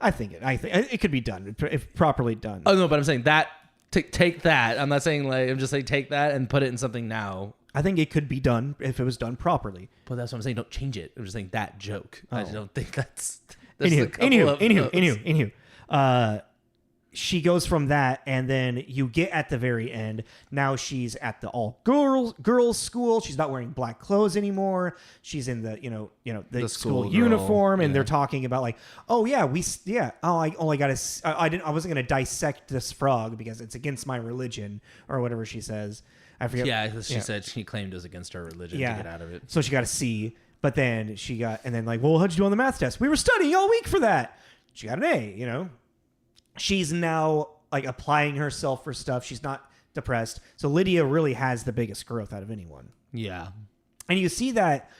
[SPEAKER 1] I think it could be done if properly done.
[SPEAKER 2] Oh no, but I'm saying that take that. I'm not saying like I'm just saying take that and put it in something now.
[SPEAKER 1] I think it could be done if it was done properly.
[SPEAKER 2] But that's what I'm saying. Don't change it. I'm just saying that joke. I don't think that's...
[SPEAKER 1] Anywho. She goes from that, and then you get at the very end. Now she's at the all girls school. She's not wearing black clothes anymore. She's in the the school uniform, and they're talking about like, oh yeah, I wasn't gonna dissect this frog because it's against my religion or whatever she says. I forget.
[SPEAKER 2] Yeah, she said she claimed it was against her religion to get out of it.
[SPEAKER 1] So she got a C, but then like, well, how'd you do on the math test? We were studying all week for that. She got an A, you know. She's now like applying herself for stuff. She's not depressed. So Lydia really has the biggest growth out of anyone.
[SPEAKER 2] Yeah.
[SPEAKER 1] And you see that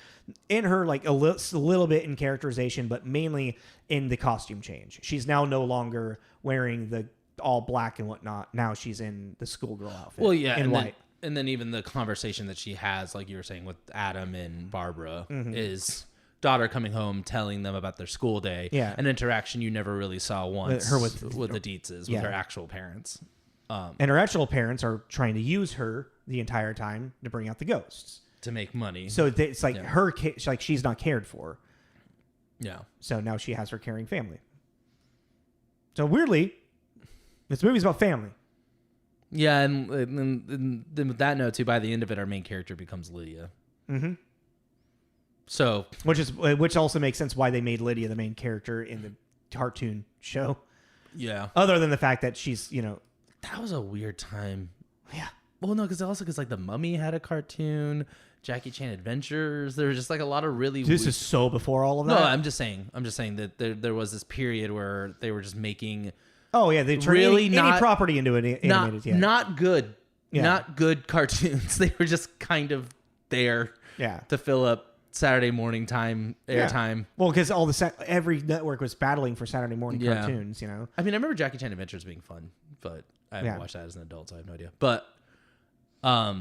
[SPEAKER 1] in her like a little bit in characterization, but mainly in the costume change. She's now no longer wearing the all black and whatnot. Now she's in the schoolgirl outfit.
[SPEAKER 2] Well, yeah,
[SPEAKER 1] in white.
[SPEAKER 2] And then even the conversation that she has, like you were saying, with Adam and Barbara is daughter coming home telling them about their school day.
[SPEAKER 1] Yeah.
[SPEAKER 2] An interaction you never really saw once
[SPEAKER 1] her
[SPEAKER 2] with the Dietzes, with her actual parents.
[SPEAKER 1] And her actual parents are trying to use her the entire time to bring out the ghosts.
[SPEAKER 2] To make money.
[SPEAKER 1] So it's like her, like she's not cared for.
[SPEAKER 2] Yeah.
[SPEAKER 1] So now she has her caring family. So weirdly, this movie's about family.
[SPEAKER 2] Yeah, and then with that note too, by the end of it, our main character becomes Lydia. Mm-hmm. So,
[SPEAKER 1] which also makes sense why they made Lydia the main character in the cartoon show.
[SPEAKER 2] Yeah.
[SPEAKER 1] Other than the fact that she's,
[SPEAKER 2] that was a weird time.
[SPEAKER 1] Yeah.
[SPEAKER 2] Well, no, because like the Mummy had a cartoon, Jackie Chan Adventures. There was just like a lot of really.
[SPEAKER 1] This is so before all of that.
[SPEAKER 2] No, I'm just saying that there was this period where they were just making.
[SPEAKER 1] Oh yeah, they turned
[SPEAKER 2] really
[SPEAKER 1] any property into an animated.
[SPEAKER 2] Not good. Yeah. Not good cartoons. They were just kind of there.
[SPEAKER 1] Yeah.
[SPEAKER 2] To fill up Saturday morning time airtime.
[SPEAKER 1] Well, because every network was battling for Saturday morning cartoons.
[SPEAKER 2] I mean, I remember Jackie Chan Adventures being fun, but I haven't watched that as an adult, so I have no idea. But I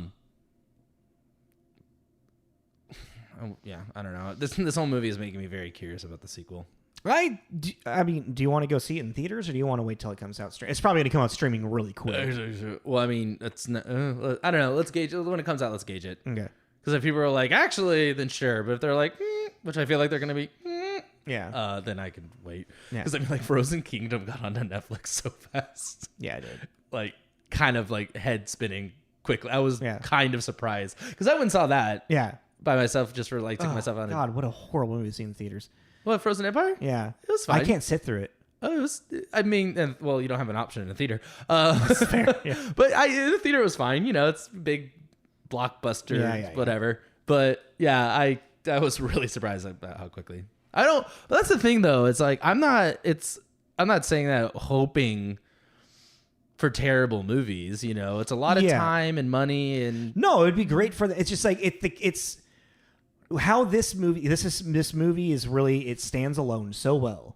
[SPEAKER 2] don't know. This whole movie is making me very curious about the sequel.
[SPEAKER 1] Right? I mean, do you want to go see it in theaters, or do you want to wait till it comes out? It's probably going to come out streaming really quick.
[SPEAKER 2] Well, I mean, it's not, I don't know. Let's gauge it when it comes out. Let's gauge it.
[SPEAKER 1] Okay.
[SPEAKER 2] Because if people are like, actually, then sure. But if they're like, which I feel like they're going to be, then I can wait. Because I mean, like, Frozen Kingdom got onto Netflix so fast.
[SPEAKER 1] Yeah, it did.
[SPEAKER 2] Like, kind of like head spinning quickly. I was kind of surprised because I went and saw that. Yeah. By myself, just for like taking myself on.
[SPEAKER 1] God, what a horrible movie to see in the theaters.
[SPEAKER 2] What, Frozen Empire?
[SPEAKER 1] Yeah.
[SPEAKER 2] It was fine.
[SPEAKER 1] I can't sit through it.
[SPEAKER 2] Oh, it was, I mean, well, you don't have an option in a theater.
[SPEAKER 1] That's fair. Yeah.
[SPEAKER 2] But in the theater it was fine. You know, it's big blockbuster, whatever. But yeah, I was really surprised about how quickly. But that's the thing though. It's like, I'm not saying that hoping for terrible movies, you know. It's a lot of time and money and.
[SPEAKER 1] No, it'd be great for it's just like, it's how this movie is really, it stands alone so well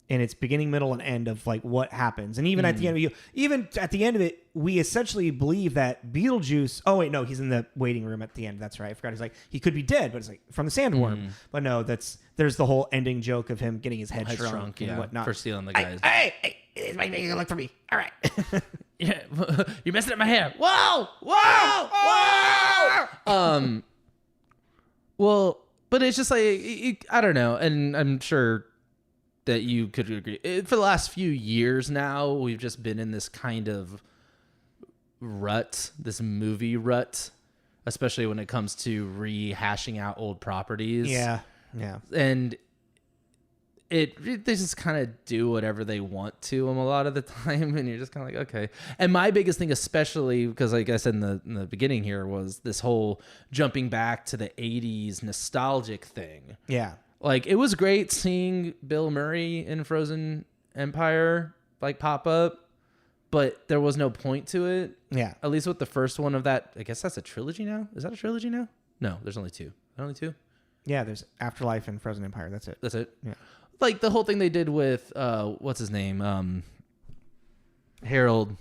[SPEAKER 1] in its beginning, middle, and end of like what happens. And even at the end of it, we essentially believe that Beetlejuice, oh wait, no, he's in the waiting room at the end. That's right. I forgot. He's like, he could be dead, but it's like from the sandworm. But no, there's the whole ending joke of him getting his head shrunk and whatnot.
[SPEAKER 2] For stealing the guys.
[SPEAKER 1] Hey, it's my making look for me. All right.
[SPEAKER 2] Yeah, you're messing up my hair. Whoa! Well, but it's just like, I don't know, and I'm sure that you could agree. For the last few years now, we've just been in this kind of rut, this movie rut, especially when it comes to rehashing out old properties. Yeah. And they just kind of do whatever they want to them a lot of the time, and you're just kind of like, okay. And my biggest thing, especially because like I said in the beginning here, was this whole jumping back to the 80s nostalgic thing. Yeah. Like, it was great seeing Bill Murray in Frozen Empire like pop up, but there was no point to it. Yeah. At least with the first one of that. I guess that's a trilogy now? Is that a trilogy now? No, there's only two. Only two?
[SPEAKER 1] Yeah, there's Afterlife and Frozen Empire. That's it.
[SPEAKER 2] That's it?
[SPEAKER 1] Yeah.
[SPEAKER 2] Like the whole thing they did with what's his name? Harold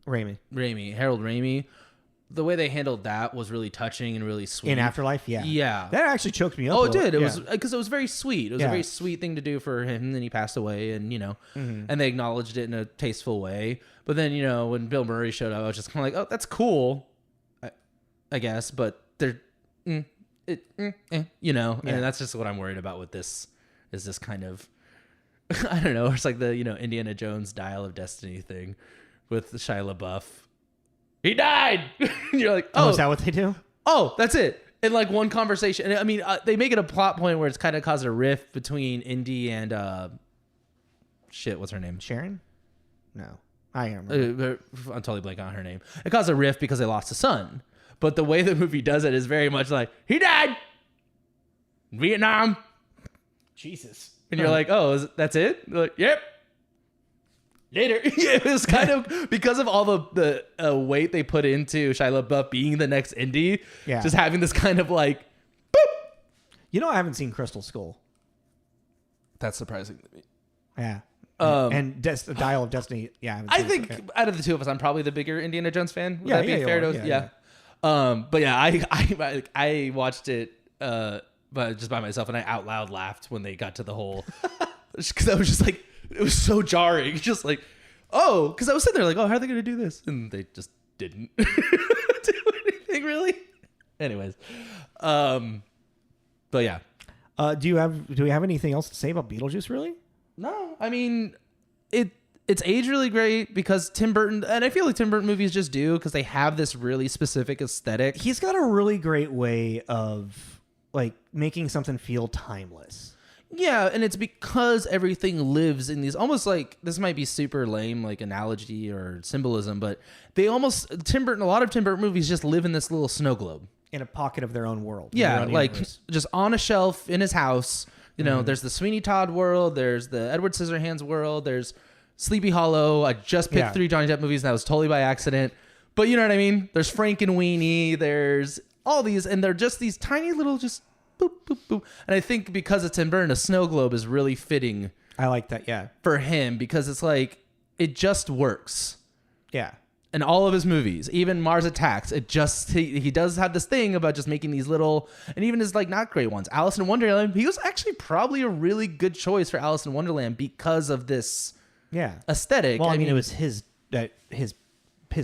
[SPEAKER 2] Ramis. Harold Ramis. The way they handled that was really touching and really sweet.
[SPEAKER 1] In Afterlife, yeah.
[SPEAKER 2] Yeah.
[SPEAKER 1] That actually choked me up.
[SPEAKER 2] Oh, it did. It was because it was very sweet. It was a very sweet thing to do for him, and then he passed away, and you know, and they acknowledged it in a tasteful way. But then, you know, when Bill Murray showed up, I was just kind of like, oh, that's cool, I guess, but they're you know, and that's just what I'm worried about with this. Is this kind of, I don't know, it's like the, you know, Indiana Jones Dial of Destiny thing with Shia LaBeouf. He died! And you're like, oh.
[SPEAKER 1] Is that what they do?
[SPEAKER 2] Oh, that's it. In like one conversation. And I mean, they make it a plot point where it's kind of caused a rift between Indy and, what's her name?
[SPEAKER 1] Sharon? No. I can't remember.
[SPEAKER 2] I'm totally blanking on her name. It caused a rift because they lost a son. But the way the movie does it is very much like, he died! Vietnam!
[SPEAKER 1] Jesus.
[SPEAKER 2] And you're like, oh, that's it? They're like, yep. Later. Yeah, it was kind of because of all the weight they put into Shia LaBeouf being the next Indy. Yeah. Just having this kind of like, boop.
[SPEAKER 1] You know, I haven't seen Crystal Skull.
[SPEAKER 2] That's surprising to me.
[SPEAKER 1] Yeah. And Dial of Destiny. Yeah.
[SPEAKER 2] I think out of the two of us, I'm probably the bigger Indiana Jones fan. Would that be fair to? Yeah. But yeah, I watched it. But just by myself, and I out loud laughed when they got to the whole, because I was just like, it was so jarring, just like, oh, because I was sitting there like, oh, how are they going to do this? And they just didn't do anything really. Anyways, but yeah.
[SPEAKER 1] Do we have anything else to say about Beetlejuice? Really?
[SPEAKER 2] No, I mean, it's aged really great because Tim Burton, and I feel like Tim Burton movies just do because they have this really specific aesthetic.
[SPEAKER 1] He's got a really great way of like making something feel timeless.
[SPEAKER 2] Yeah, and it's because everything lives in these almost like, this might be super lame like analogy or symbolism, but a lot of Tim Burton movies just live in this little snow globe.
[SPEAKER 1] In a pocket of their own world.
[SPEAKER 2] Yeah, like universe. Just on a shelf in his house. You know, there's the Sweeney Todd world, there's the Edward Scissorhands world, there's Sleepy Hollow. I just picked 3 Johnny Depp movies and that was totally by accident. But you know what I mean? There's Frankenweenie, there's all these, and they're just these tiny little just boop, boop, boop. And I think because it's Tim Burton, a snow globe is really fitting.
[SPEAKER 1] I like that. Yeah.
[SPEAKER 2] For him, because it's like, it just works.
[SPEAKER 1] Yeah.
[SPEAKER 2] In all of his movies, even Mars Attacks, he does have this thing about just making these little, and even his like not great ones. Alice in Wonderland, he was actually probably a really good choice for Alice in Wonderland because of this aesthetic.
[SPEAKER 1] Well, I mean, it was his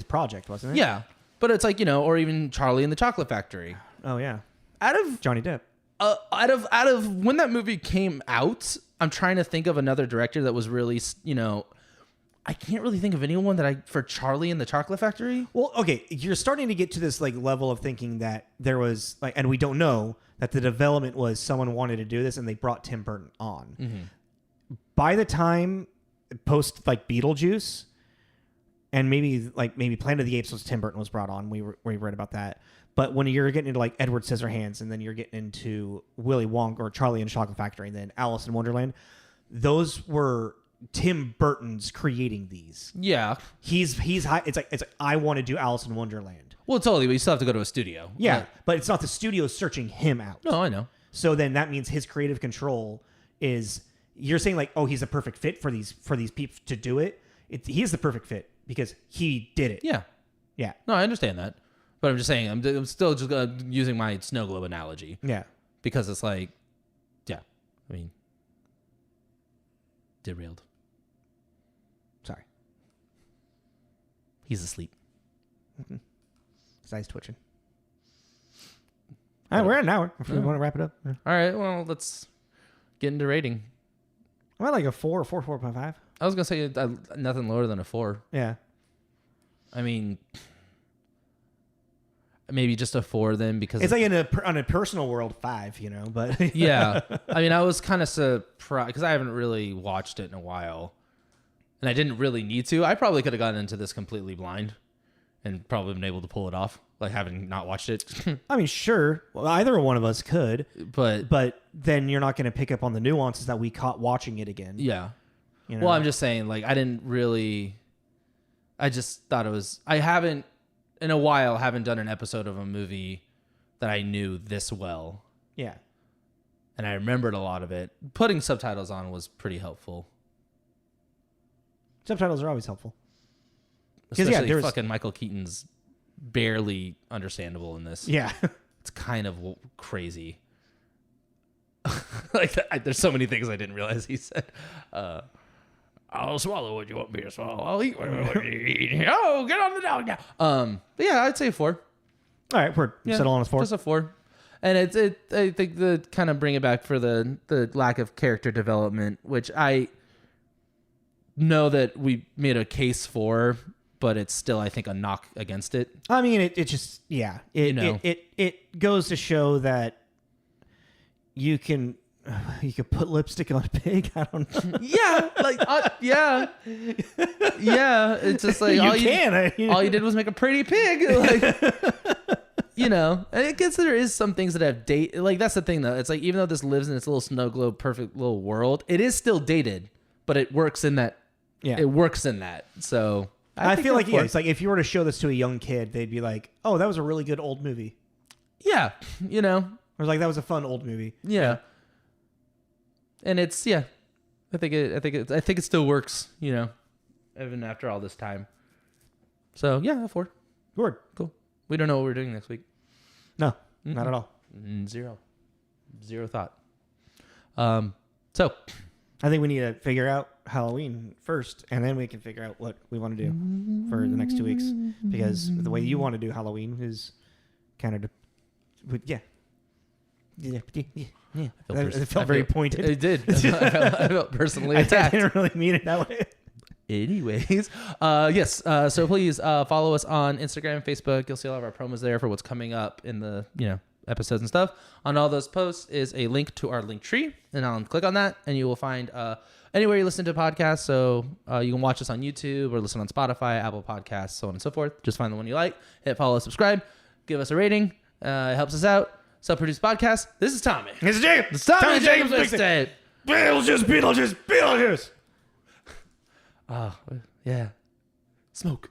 [SPEAKER 1] project, wasn't it?
[SPEAKER 2] Yeah, but it's like, or even Charlie and the Chocolate Factory.
[SPEAKER 1] Oh yeah.
[SPEAKER 2] Out of
[SPEAKER 1] Johnny Depp.
[SPEAKER 2] Out of when that movie came out, I'm trying to think of another director that was really, I can't really think of anyone for Charlie and the Chocolate Factory.
[SPEAKER 1] Well, okay, you're starting to get to this like level of thinking that there was like, and we don't know that the development was someone wanted to do this and they brought Tim Burton on. Mm-hmm. By the time post like Beetlejuice, and maybe Planet of the Apes was Tim Burton was brought on. We read about that. But when you're getting into like Edward Scissorhands, and then you're getting into Willy Wonka or Charlie and the Chocolate Factory, and then Alice in Wonderland, those were Tim Burton's creating these.
[SPEAKER 2] Yeah,
[SPEAKER 1] he's high. It's like I want to do Alice in Wonderland.
[SPEAKER 2] Well, totally, but you still have to go to a studio.
[SPEAKER 1] Yeah, but it's not the studio searching him out.
[SPEAKER 2] No, I know.
[SPEAKER 1] So then that means his creative control is. You're saying like, oh, he's a perfect fit for these people to do it. He is the perfect fit because he did it.
[SPEAKER 2] Yeah. No, I understand that, but I'm just saying I'm still just using my snow globe analogy.
[SPEAKER 1] Yeah,
[SPEAKER 2] because it's like, I mean, derailed.
[SPEAKER 1] Sorry.
[SPEAKER 2] He's asleep.
[SPEAKER 1] Mm-hmm. His eyes twitching. All right, we're at an hour. If we want to wrap it up. Yeah.
[SPEAKER 2] All right, well, let's get into rating.
[SPEAKER 1] I'm at like a 4 or 4.5.
[SPEAKER 2] I was going to say nothing lower than a 4.
[SPEAKER 1] Yeah.
[SPEAKER 2] I mean, maybe just a 4 then, because
[SPEAKER 1] it's like on a personal world 5, but
[SPEAKER 2] yeah. I mean, I was kind of surprised because I haven't really watched it in a while. And I didn't really need to. I probably could have gotten into this completely blind and probably been able to pull it off, like having not watched it.
[SPEAKER 1] I mean, sure. Well, either one of us could.
[SPEAKER 2] But
[SPEAKER 1] then you're not going to pick up on the nuances that we caught watching it again.
[SPEAKER 2] Yeah. Well, I'm just saying, like, I just thought it was... I haven't, in a while, done an episode of a movie that I knew this well.
[SPEAKER 1] Yeah.
[SPEAKER 2] And I remembered a lot of it. Putting subtitles on was pretty helpful.
[SPEAKER 1] Subtitles are always helpful.
[SPEAKER 2] Especially fucking Michael Keaton's barely understandable in this.
[SPEAKER 1] Yeah.
[SPEAKER 2] It's kind of crazy. There's so many things I didn't realize he said. I'll swallow what you want me to swallow. I'll eat what you want me to eat. Oh, get on the dog now. But yeah, I'd say 4.
[SPEAKER 1] All right, we're settle on a 4.
[SPEAKER 2] Just a 4. And I think the kind of bring it back for the lack of character development, which I know that we made a case for, but it's still, I think, a knock against it.
[SPEAKER 1] I mean, it just, yeah. It goes to show that you can put lipstick on a pig. I don't know.
[SPEAKER 2] Yeah, yeah. It's just like all you did was make a pretty pig. And I guess there is some things that have date. Like that's the thing though. It's like even though this lives in its little snow globe, perfect little world, it is still dated, but it works in that. Yeah, it works in that. So
[SPEAKER 1] I feel like it's like if you were to show this to a young kid, they'd be like, "Oh, that was a really good old movie."
[SPEAKER 2] Yeah,
[SPEAKER 1] Or like that was a fun old movie.
[SPEAKER 2] Yeah. And it's I think it still works, even after all this time. So yeah, 4.
[SPEAKER 1] Good.
[SPEAKER 2] Cool. We don't know what we're doing next week.
[SPEAKER 1] No, not at all.
[SPEAKER 2] Zero thought. So
[SPEAKER 1] I think we need to figure out Halloween first, and then we can figure out what we want to do for the next 2 weeks. Because the way you want to do Halloween is kind of, yeah. It felt very pointed.
[SPEAKER 2] It did. I felt personally attacked.
[SPEAKER 1] I didn't really mean it that way.
[SPEAKER 2] Anyways, yes. So please follow us on Instagram and Facebook. You'll see all of our promos there for what's coming up in the episodes and stuff. On all those posts is a link to our link tree, and I'll click on that, and you will find anywhere you listen to podcasts. So you can watch us on YouTube or listen on Spotify, Apple Podcasts, so on and so forth. Just find the one you like, hit follow, subscribe, give us a rating. It helps us out. Self-produced podcast. This is Tommy.
[SPEAKER 1] This is Jacob.
[SPEAKER 2] It's Tommy Jacobs Mixtape.
[SPEAKER 1] Beetlejuice.
[SPEAKER 2] Oh, yeah. Smoke.